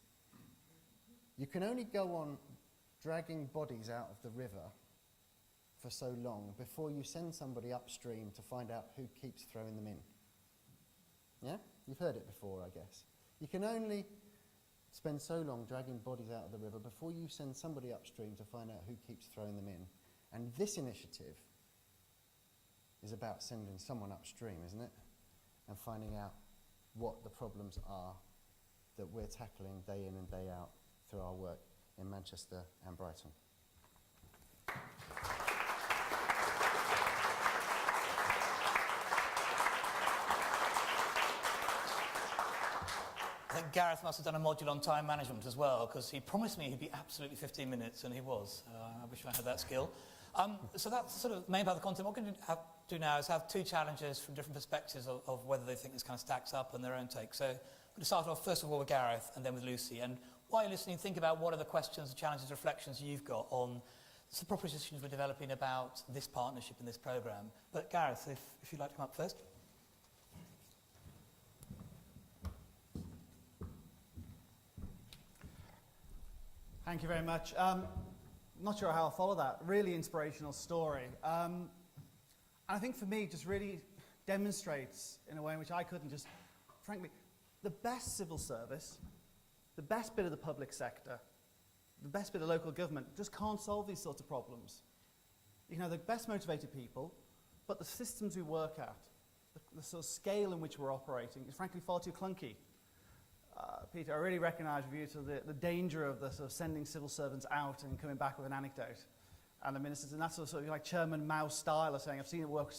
You can only go on dragging bodies out of the river for so long before you send somebody upstream to find out who keeps throwing them in. Yeah? You've heard it before, I guess. You can only spend so long dragging bodies out of the river before you send somebody upstream to find out who keeps throwing them in. And this initiative is about sending someone upstream, isn't it? And finding out what the problems are that we're tackling day in and day out through our work in Manchester and Brighton. I think Gareth must have done a module on time management as well, because he promised me he'd be absolutely 15 minutes, and he was. I wish I had that skill. So that's sort of main part of the content. What we're going to do now is have two challenges from different perspectives of whether they think this kind of stacks up and their own take. So we're going to start off first of all with Gareth and then with Lucy. And while you're listening, think about what are the questions, challenges, reflections you've got on the propositions we're developing about this partnership and this programme. But Gareth, if you'd like to come up first. Thank you very much. Not sure how I'll follow that. Really inspirational story. And I think for me, it just really demonstrates in a way in which I couldn't just, frankly, the best civil service, the best bit of the public sector, the best bit of local government just can't solve these sorts of problems. You know, the best motivated people, but the systems we work at, the sort of scale in which we're operating is frankly far too clunky. Peter, I really recognise with you to the danger of the sort of sending civil servants out and coming back with an anecdote. And the ministers, and that's sort of like Chairman Mao's style of saying, I've seen it work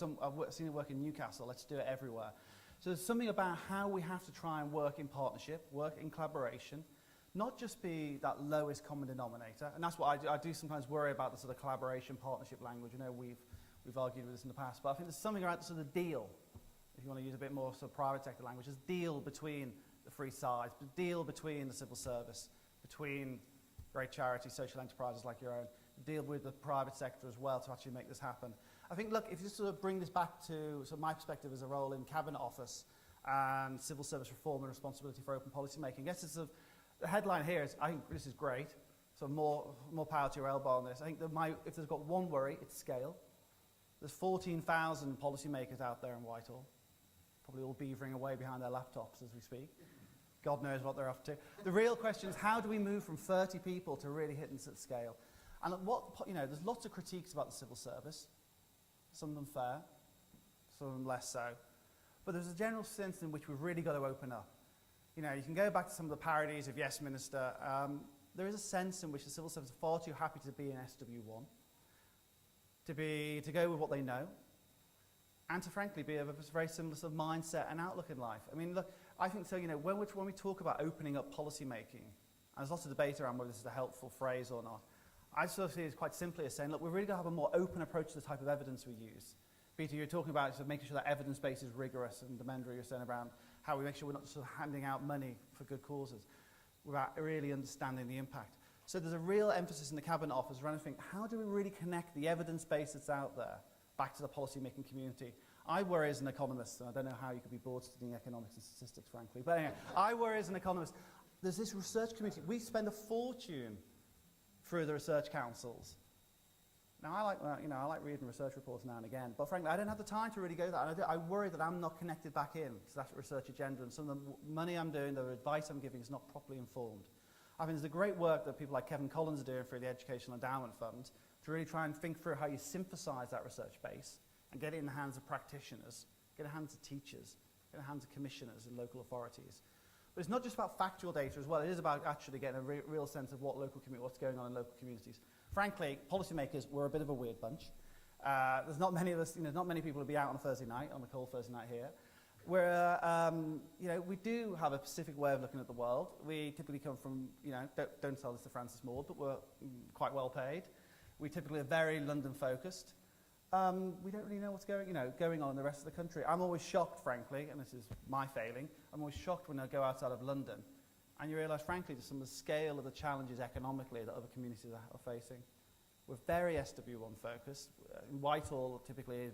in Newcastle, let's do it everywhere. So there's something about how we have to try and work in partnership, work in collaboration, not just be that lowest common denominator. And that's what I do sometimes worry about, the sort of collaboration, partnership language. You know, we've argued with this in the past, but I think there's something about the sort of deal, if you want to use a bit more sort of private sector language, is deal between the free sides, but deal between the civil service, between great charities, social enterprises like your own, deal with the private sector as well to actually make this happen. I think, look, if you sort of bring this back to sort of my perspective as a role in Cabinet Office and civil service reform and responsibility for open policy making, I guess it's the headline here is, I think this is great, so more power to your elbow on this. I think that if there's got one worry, it's scale. There's 14,000 policymakers out there in Whitehall, probably all beavering away behind their laptops as we speak. God knows what they're up to. The real question is, how do we move from 30 people to really hitting at scale? And there's lots of critiques about the civil service, some of them fair, some of them less so. But there's a general sense in which we've really got to open up. You know, you can go back to some of the parodies of Yes Minister. There is a sense in which the civil servants are far too happy to be in SW1, to go with what they know, and to frankly be of a very similar sort of mindset and outlook in life. I mean, look, I think so, you know, when we talk about opening up policy making, and there's lots of debate around whether this is a helpful phrase or not, I sort of see it quite simply as saying, look, we're really going to have a more open approach to the type of evidence we use. Peter, you're talking about sort of making sure that evidence base is rigorous, and Dharmendra, you're saying around how we make sure we're not sort of handing out money for good causes without really understanding the impact. So there's a real emphasis in the Cabinet Office around thinking, how do we really connect the evidence base that's out there back to the policy-making community? I worry as an economist, and I don't know how you could be bored studying economics and statistics, frankly, but anyway, I worry as an economist. There's this research community. We spend a fortune through the research councils. Now, I like reading research reports now and again, but frankly, I don't have the time to really go there. And I worry that I'm not connected back in to that research agenda, and some of the money I'm doing, the advice I'm giving is not properly informed. I mean, there's the great work that people like Kevin Collins are doing through the Educational Endowment Fund to really try and think through how you synthesize that research base and get it in the hands of practitioners, get it in the hands of teachers, get it in the hands of commissioners and local authorities. But it's not just about factual data as well. It is about actually getting a real sense of what's going on in local communities. Frankly, policymakers, we're a bit of a weird bunch. There's not many of us, not many people will be out on a Thursday night, on a cold Thursday night here. We do have a specific way of looking at the world. We typically come from, don't tell this to Francis Maud, but we're quite well paid. We typically are very London-focused. We don't really know what's going on in the rest of the country. I'm always shocked, frankly, and this is my failing, I'm always shocked when I go outside of London and you realise, frankly, just some of the scale of the challenges economically that other communities are facing. We're very SW1 focused. Whitehall typically is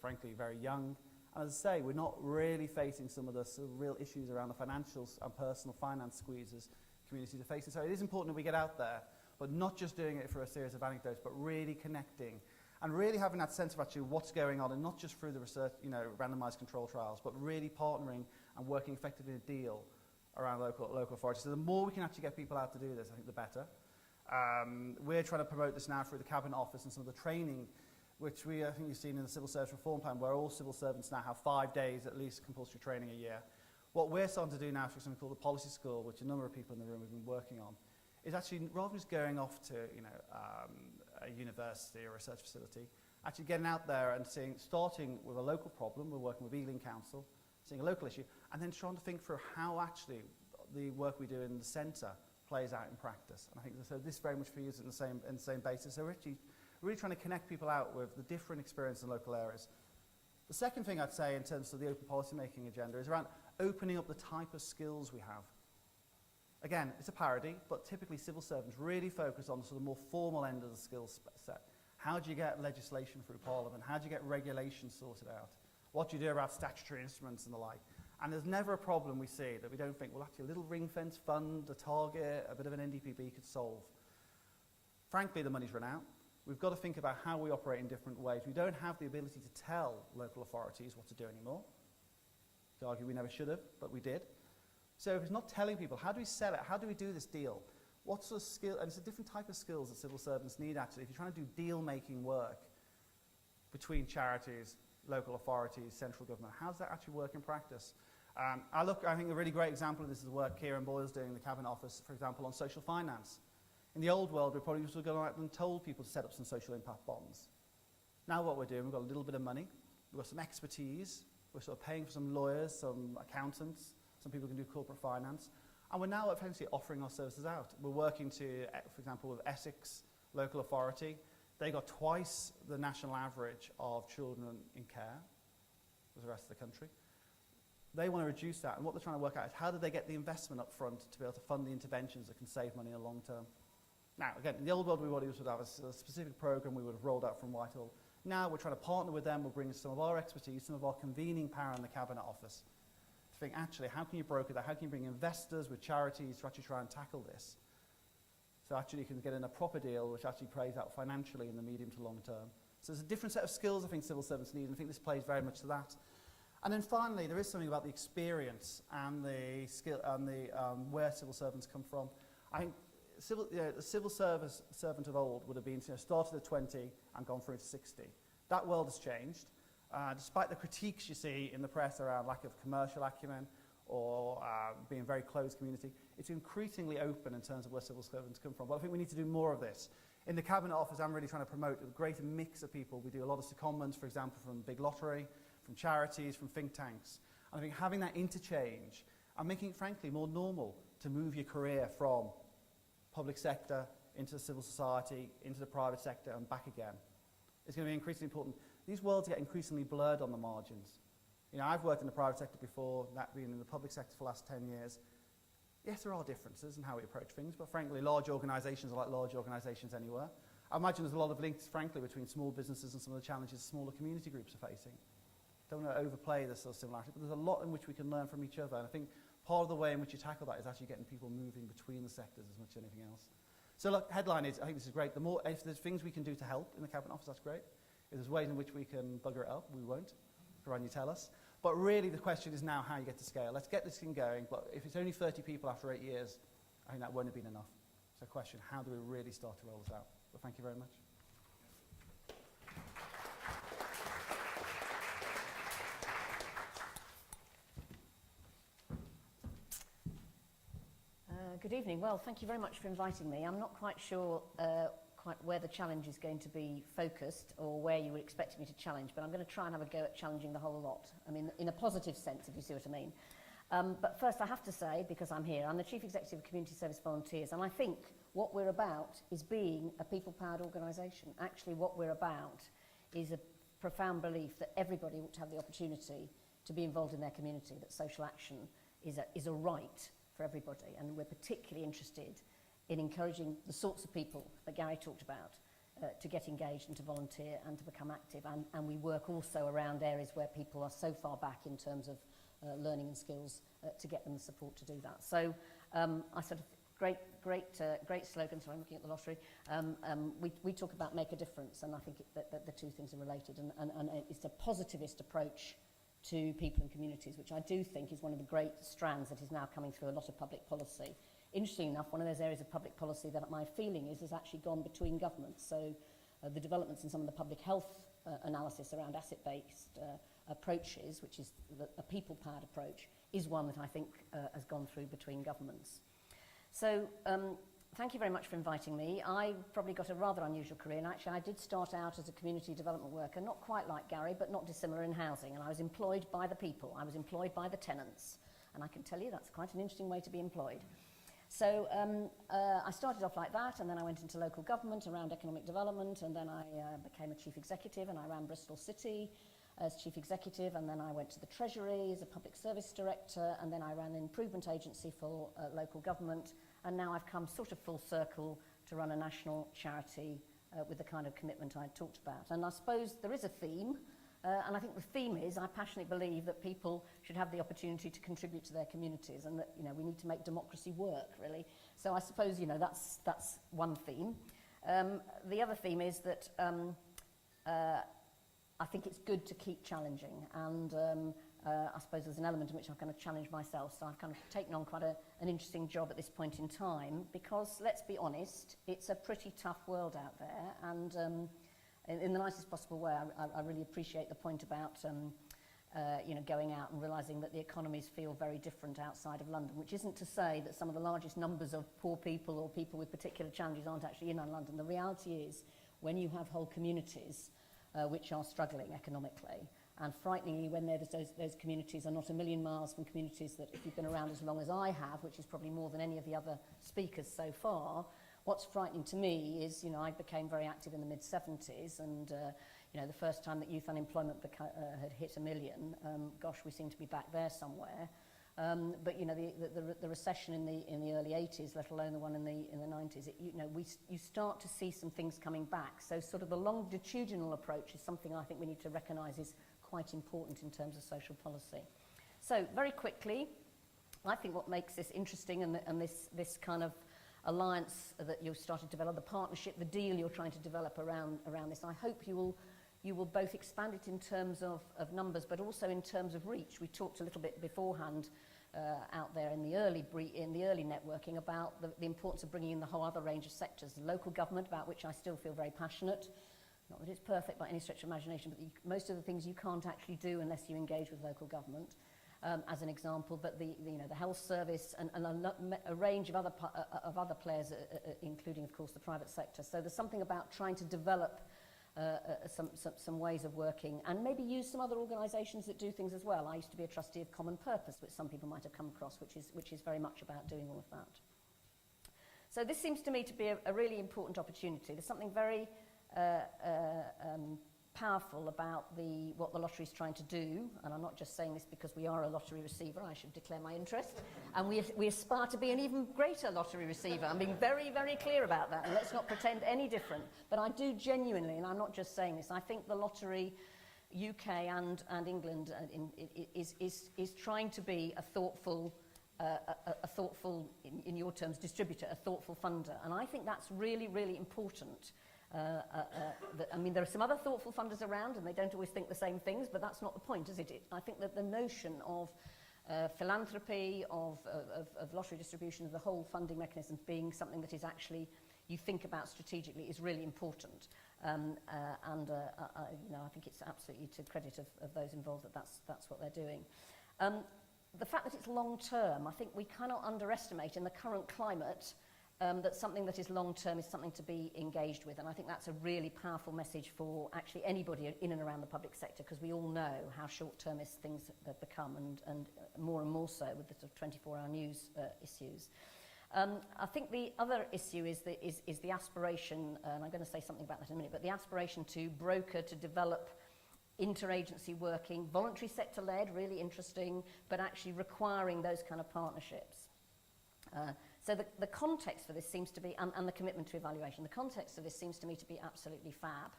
frankly very young. And as I say, we're not really facing some of the sort of real issues around the financials and personal finance squeezes communities are facing. So it is important that we get out there, but not just doing it for a series of anecdotes, but really connecting and really having that sense of actually what's going on, and not just through the research, randomized control trials, but really partnering and working effectively in a deal around local authorities. So the more we can actually get people out to do this, I think the better. We're trying to promote this now through the Cabinet Office and some of the training, which I think you've seen in the Civil Service Reform Plan, where all civil servants now have 5 days at least compulsory training a year. What we're starting to do now through something called the Policy School, which a number of people in the room have been working on, is actually, rather than just going off to a university or research facility, actually getting out there and starting with a local problem. We're working with Ealing Council, seeing a local issue, and then trying to think through how actually the work we do in the centre plays out in practice. And I think so this very much feeds in the same basis. So we're actually really trying to connect people out with the different experiences in local areas. The second thing I'd say in terms of the open policy making agenda is around opening up the type of skills we have. Again, it's a parody, but typically civil servants really focus on the sort of more formal end of the skills set. How do you get legislation through Parliament? How do you get regulation sorted out? What do you do about statutory instruments and the like? And there's never a problem we see that we don't think, well, actually a little ring-fence fund, a target, a bit of an NDPB could solve. Frankly, the money's run out. We've got to think about how we operate in different ways. We don't have the ability to tell local authorities what to do anymore. You could argue we never should have, but we did. So if it's not telling people, how do we sell it? How do we do this deal? What sort of skill? And it's a different type of skills that civil servants need, actually. If you're trying to do deal-making work between charities, local authorities, central government, how does that actually work in practice? I think a really great example of this is the work Kieran Boyle's doing in the Cabinet Office, for example, on social finance. In the old world, we probably would have gone out and told people to set up some social impact bonds. Now what we're doing, we've got a little bit of money, we've got some expertise, we're sort of paying for some lawyers, some accountants, some people can do corporate finance, and we're now essentially offering our services out. We're working to, for example, with Essex local authority. They got twice the national average of children in care as the rest of the country. They want to reduce that, and what they're trying to work out is how do they get the investment up front to be able to fund the interventions that can save money in the long term. Now, again, in the old world, we would have a specific program we would have rolled out from Whitehall. Now we're trying to partner with them. We'll bring some of our expertise, some of our convening power in the Cabinet Office to think, actually, how can you broker that? How can you bring investors with charities to actually try and tackle this? So actually you can get in a proper deal which actually plays out financially in the medium to long term. So there's a different set of skills I think civil servants need, and I think this plays very much to that. And then finally, there is something about the experience and the skill and the where civil servants come from. I think the civil servant of old would have been started at 20 and gone through to 60. That world has changed. Despite the critiques you see in the press around lack of commercial acumen or being a very closed community. It's increasingly open in terms of where civil servants come from. But I think we need to do more of this. In the Cabinet Office, I'm really trying to promote a greater mix of people. We do a lot of secondments, for example, from Big Lottery, from charities, from think tanks. And I think having that interchange and making it, frankly, more normal to move your career from public sector into the civil society, into the private sector, and back again is going to be increasingly important. These worlds get increasingly blurred on the margins. You know, I've worked in the private sector before, that being in the public sector for the last 10 years. Yes, there are differences in how we approach things, but frankly, large organisations are like large organisations anywhere. I imagine there's a lot of links, frankly, between small businesses and some of the challenges smaller community groups are facing. Don't want to overplay this sort of similarity, but there's a lot in which we can learn from each other. And I think part of the way in which you tackle that is actually getting people moving between the sectors as much as anything else. So look, headline is, I think this is great. The more, if there's things we can do to help in the Cabinet Office, that's great. If there's ways in which we can bugger it up, we won't, provided you tell us. But really the question is now how you get to scale. Let's get this thing going, but if it's only 30 people after 8 years, I think that won't have been enough. So question, how do we really start to roll this out? But thank you very much. Good evening. Well, thank you very much for inviting me. I'm not quite sure quite where the challenge is going to be focused or where you would expect me to challenge, but I'm going to try and have a go at challenging the whole lot. I mean, in a positive sense, if you see what I mean. But first, I have to say, because I'm here, I'm the Chief Executive of Community Service Volunteers, and I think what we're about is being a people-powered organisation. Actually, what we're about is a profound belief that everybody ought to have the opportunity to be involved in their community, that social action is a right for everybody, and we're particularly interested in encouraging the sorts of people that Gary talked about to get engaged and to volunteer and to become active, and we work also around areas where people are so far back in terms of learning and skills to get them the support to do that. So I sort of great slogan. Sorry, I'm looking at the lottery. We talk about make a difference, and I think that the two things are related, and it's a positivist approach to people and communities, which I do think is one of the great strands that is now coming through a lot of public policy. Interesting enough, one of those areas of public policy that my feeling is has actually gone between governments. So the developments in some of the public health analysis around asset-based approaches, which is a people-powered approach, is one that I think has gone through between governments. So thank you very much for inviting me. I probably got a rather unusual career, and actually I did start out as a community development worker, not quite like Gary, but not dissimilar in housing, and I was employed by the people. I was employed by the tenants, and I can tell you that's quite an interesting way to be employed. So I started off like that, and then I went into local government around economic development, and then I became a chief executive, and I ran Bristol City as chief executive, and then I went to the Treasury as a public service director, and then I ran an improvement agency for local government, and now I've come sort of full circle to run a national charity with the kind of commitment I talked about. And I suppose there is a theme, and I think the theme is I passionately believe that people should have the opportunity to contribute to their communities, and that, you know, we need to make democracy work, really. So I suppose, you know, that's one theme. The other theme is that I think it's good to keep challenging, and I suppose there's an element in which I've kind of challenged myself, so I've kind of taken on quite an interesting job at this point in time, because let's be honest, it's a pretty tough world out there, and in the nicest possible way, I really appreciate the point about you know, going out and realising that the economies feel very different outside of London, which isn't to say that some of the largest numbers of poor people or people with particular challenges aren't actually in London. The reality is, when you have whole communities which are struggling economically, and frighteningly, when those communities are not a million miles from communities that, if you've been around as long as I have, which is probably more than any of the other speakers so far, what's frightening to me is, you know, I became very active in the mid-70s, and you know, the first time that youth unemployment had hit 1 million, gosh, we seem to be back there somewhere. But you know, the recession in the early 80s, let alone the one in the 90s, you know, you start to see some things coming back. So sort of the longitudinal approach is something I think we need to recognise is quite important in terms of social policy. So very quickly, I think what makes this interesting, and this kind of alliance that you've started to develop, the partnership, the deal you're trying to develop around this, I hope you will both expand it in terms of numbers, but also in terms of reach. We talked a little bit beforehand out there in the early networking about the importance of bringing in the whole other range of sectors. Local government, about which I still feel very passionate. Not that it's perfect by any stretch of imagination, but most of the things you can't actually do unless you engage with local government. as an example, but the health service and a range of other players, including, of course, the private sector. So there's something about trying to develop some ways of working and maybe use some other organisations that do things as well. I used to be a trustee of Common Purpose, which some people might have come across, which is very much about doing all of that. So this seems to me to be a really important opportunity. There's something very powerful about what the lottery is trying to do, and I'm not just saying this because we are a lottery receiver. I should declare my interest, and we aspire to be an even greater lottery receiver. I'm being very, very clear about that, and let's not pretend any different. But I do genuinely, and I'm not just saying this, I think the lottery, UK and England, is trying to be a thoughtful, in your terms, distributor, a thoughtful funder, and I think that's really, really important. I mean, there are some other thoughtful funders around, and they don't always think the same things, but that's not the point, is it? I think that the notion of philanthropy, of lottery distribution, of the whole funding mechanism being something that is actually you think about strategically is really important. I think it's absolutely to credit of those involved that that's what they're doing. The fact that it's long-term, I think we cannot underestimate in the current climate that something that is long-term is something to be engaged with, and I think that's a really powerful message for actually anybody in and around the public sector, because we all know how short-termist things have become, and more so with the sort of 24-hour news issues. I think the other issue is the aspiration, and I'm going to say something about that in a minute, but the aspiration to broker, to develop interagency working, voluntary sector-led, really interesting, but actually requiring those kind of partnerships. So the context for this seems to be, and the commitment to evaluation, the context of this seems to me to be absolutely fab.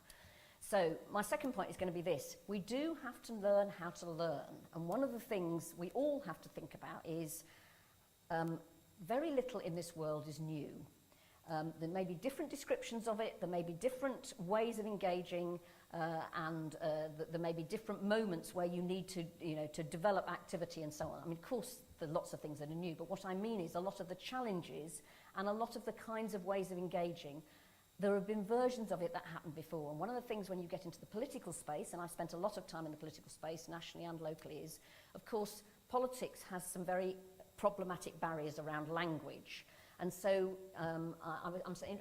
So my second point is going to be this. We do have to learn how to learn. And one of the things we all have to think about is very little in this world is new. There may be different descriptions of it, there may be different ways of engaging, and there may be different moments where you need to develop activity and so on. I mean, of course, there are lots of things that are new, but what I mean is a lot of the challenges and a lot of the kinds of ways of engaging, there have been versions of it that happened before. And one of the things when you get into the political space, and I've spent a lot of time in the political space, nationally and locally, is, of course, politics has some very problematic barriers around language. And so I'm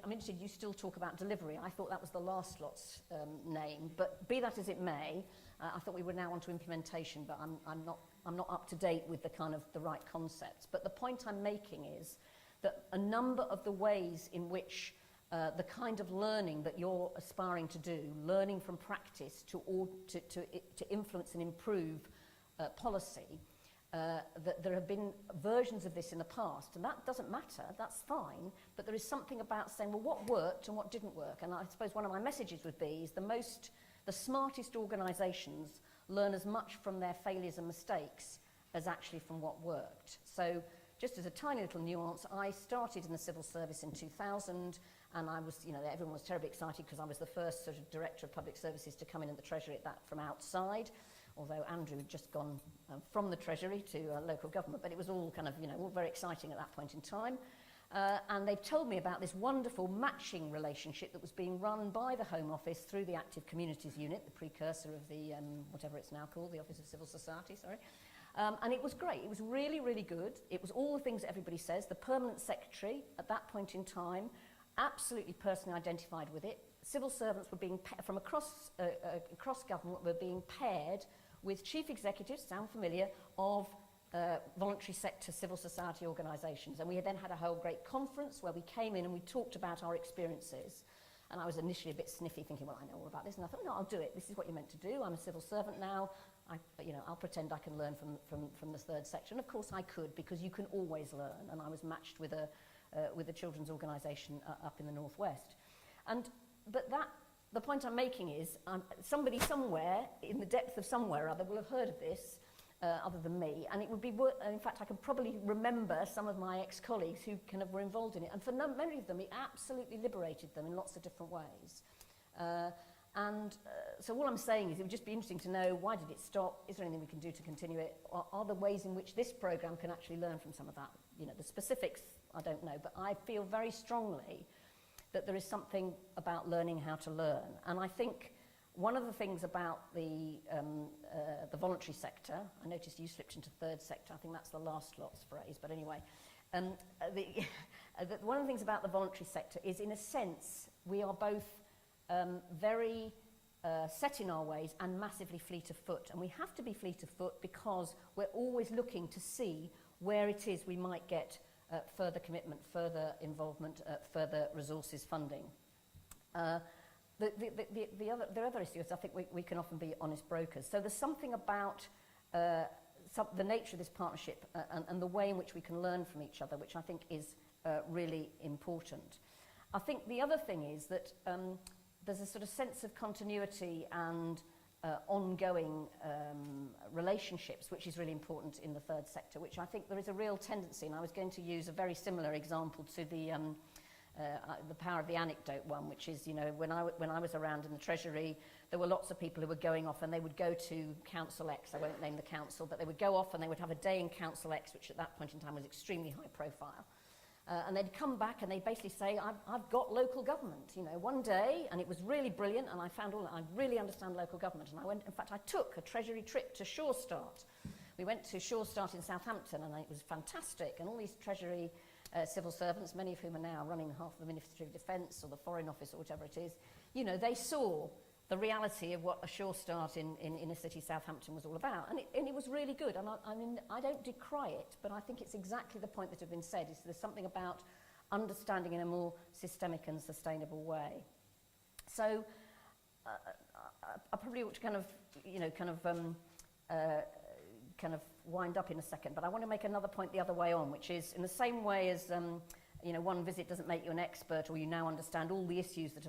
interested, you still talk about delivery. I thought that was the last lot's name, but be that as it may, I thought we were now on to implementation, but I'm not up to date with the right concepts. But the point I'm making is that a number of the ways in which the kind of learning that you're aspiring to do, learning from practice to influence and improve policy, that there have been versions of this in the past, and that doesn't matter, that's fine, but there is something about saying, well, what worked and what didn't work? And I suppose one of my messages would be is the smartest organisations learn as much from their failures and mistakes as actually from what worked. So just as a tiny little nuance, I started in the civil service in 2000, and I was, everyone was terribly excited because I was the first sort of director of public services to come in the Treasury at that from outside, although Andrew had just gone from the Treasury to local government, but it was all kind of, all very exciting at that point in time. And they told me about this wonderful matching relationship that was being run by the Home Office through the Active Communities Unit, the precursor of the, whatever it's now called, the Office of Civil Society, sorry. And it was great. It was really, really good. It was all the things that everybody says. The permanent secretary, at that point in time, absolutely personally identified with it. Civil servants were being, from across government, were being paired with chief executives, sound familiar, of voluntary sector civil society organisations. And we then had a whole great conference where we came in and we talked about our experiences. And I was initially a bit sniffy, thinking, well, I know all about this. And I thought, no, I'll do it. This is what you're meant to do. I'm a civil servant now. I'll pretend I can learn from the third sector. And of course I could, because you can always learn. And I was matched with a children's organisation up in the northwest. But the point I'm making is somebody somewhere, in the depth of somewhere or other, will have heard of this, other than me, and it would be in fact I can probably remember some of my ex-colleagues who kind of were involved in it, and for many of them it absolutely liberated them in lots of different ways. So all I'm saying is it would just be interesting to know, why did it stop? Is there anything we can do to continue it? Are there ways in which this programme can actually learn from some of that? The specifics I don't know, but I feel very strongly that there is something about learning how to learn. And I think One of the things about the voluntary sector, I noticed you slipped into third sector, I think that's the last lot's phrase, but anyway, one of the things about the voluntary sector is, in a sense, we are both very set in our ways and massively fleet of foot. And we have to be fleet of foot because we're always looking to see where it is we might get further commitment, further involvement, further resources funding. The other issue is I think we can often be honest brokers. So there's something about the nature of this partnership and the way in which we can learn from each other, which I think is really important. I think the other thing is that there's a sort of sense of continuity and ongoing relationships, which is really important in the third sector, which I think there is a real tendency, and I was going to use a very similar example to the power of the anecdote one, which is, you know, when I was around in the Treasury, there were lots of people who were going off and they would go to Council X, I won't name the council, but they would go off and they would have a day in Council X, which at that point in time was extremely high profile. And they'd come back and they'd basically say, I've got local government, you know, one day, and it was really brilliant, and I found I really understand local government. And I went, in fact, I took a Treasury trip to Shore Start. We went to Shore Start in Southampton, and it was fantastic, and all these Treasury civil servants, many of whom are now running half the Ministry of Defence or the Foreign Office or whatever it is, you know, they saw the reality of what a Shore Start in inner city Southampton was all about. And it was really good. And I mean, I don't decry it, but I think it's exactly the point that has been said, is there's something about understanding in a more systemic and sustainable way. So I probably ought to kind of wind up in a second, but I want to make another point the other way on, which is in the same way as you know, one visit doesn't make you an expert, or you now understand all the issues that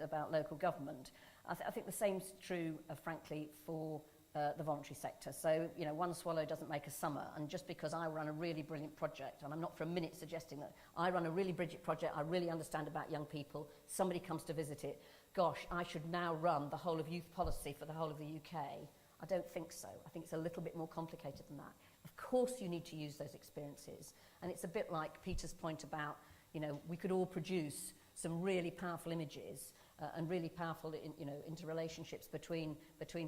about local government. I think the same's true, frankly, for the voluntary sector. So, you know, one swallow doesn't make a summer, and just because I run a really brilliant project, and I'm not for a minute suggesting that I run a really brilliant project, I really understand about young people, somebody comes to visit it, gosh, I should now run the whole of youth policy for the whole of the UK. I don't think so. I think it's a little bit more complicated than that. Of course you need to use those experiences. And it's a bit like Peter's point about, you know, we could all produce some really powerful images and really powerful, interrelationships between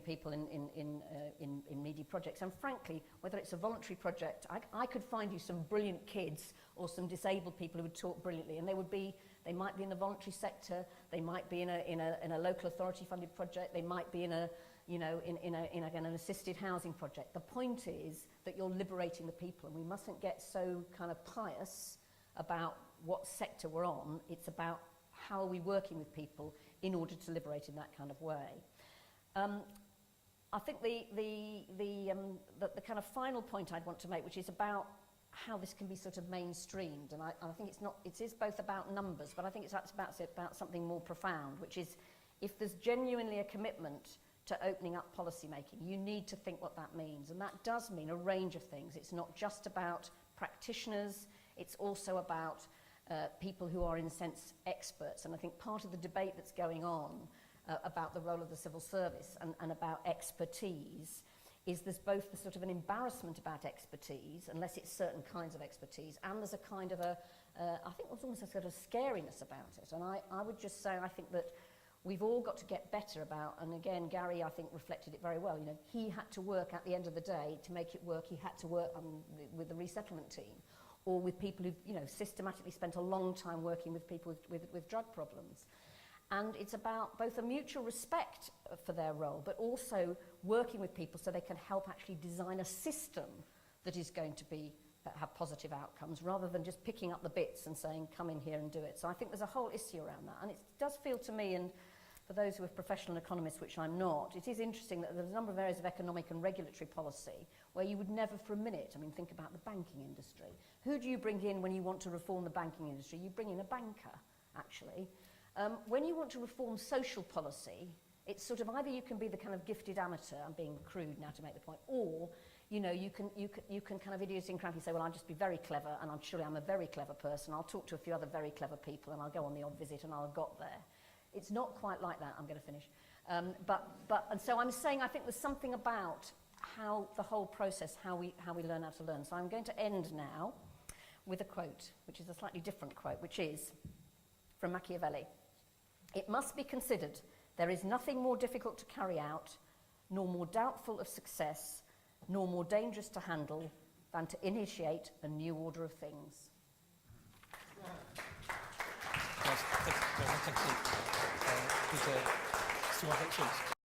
people in media projects. And frankly, whether it's a voluntary project, I could find you some brilliant kids or some disabled people who would talk brilliantly, and they might be in the voluntary sector, they might be in a local authority funded project, they might be in an assisted housing project. The point is that you're liberating the people, and we mustn't get so kind of pious about what sector we're on. It's about how are we working with people in order to liberate in that kind of way. I think the kind of final point I'd want to make, which is about how this can be sort of mainstreamed, and I think it is both about numbers, but I think it's about something more profound, which is if there's genuinely a commitment to opening up policy making, you need to think what that means. And that does mean a range of things. It's not just about practitioners, it's also about people who are in a sense experts. And I think part of the debate that's going on about the role of the civil service and about expertise is there's both the sort of an embarrassment about expertise, unless it's certain kinds of expertise, and there's a kind of I think there's almost a sort of scariness about it. And I would just say I think that we've all got to get better about, and again, Gary, I think, reflected it very well. You know, he had to work at the end of the day to make it work. He had to work with the resettlement team, or with people who, you know, systematically spent a long time working with people with drug problems. And it's about both a mutual respect for their role, but also working with people so they can help actually design a system that is going to have positive outcomes, rather than just picking up the bits and saying, come in here and do it. So I think there's a whole issue around that. And it does feel to me, and for those who are professional economists, which I'm not, it is interesting that there's a number of areas of economic and regulatory policy where you would never for a minute, I mean, think about the banking industry. Who do you bring in when you want to reform the banking industry? You bring in a banker, actually. When you want to reform social policy, it's sort of either you can be the kind of gifted amateur, I'm being crude now to make the point, or you know, you can kind of idiosyncratically say, well, I'll just be very clever, and I'm a very clever person. I'll talk to a few other very clever people, and I'll go on the odd visit, and I'll have got there. It's not quite like that. I'm going to finish. And so I'm saying I think there's something about how the whole process, how we learn how to learn. So I'm going to end now with a quote, which is a slightly different quote, which is from Machiavelli. It must be considered There is nothing more difficult to carry out, nor more doubtful of success, nor more dangerous to handle than to initiate a new order of things. Take a seat. Peter, Stewart,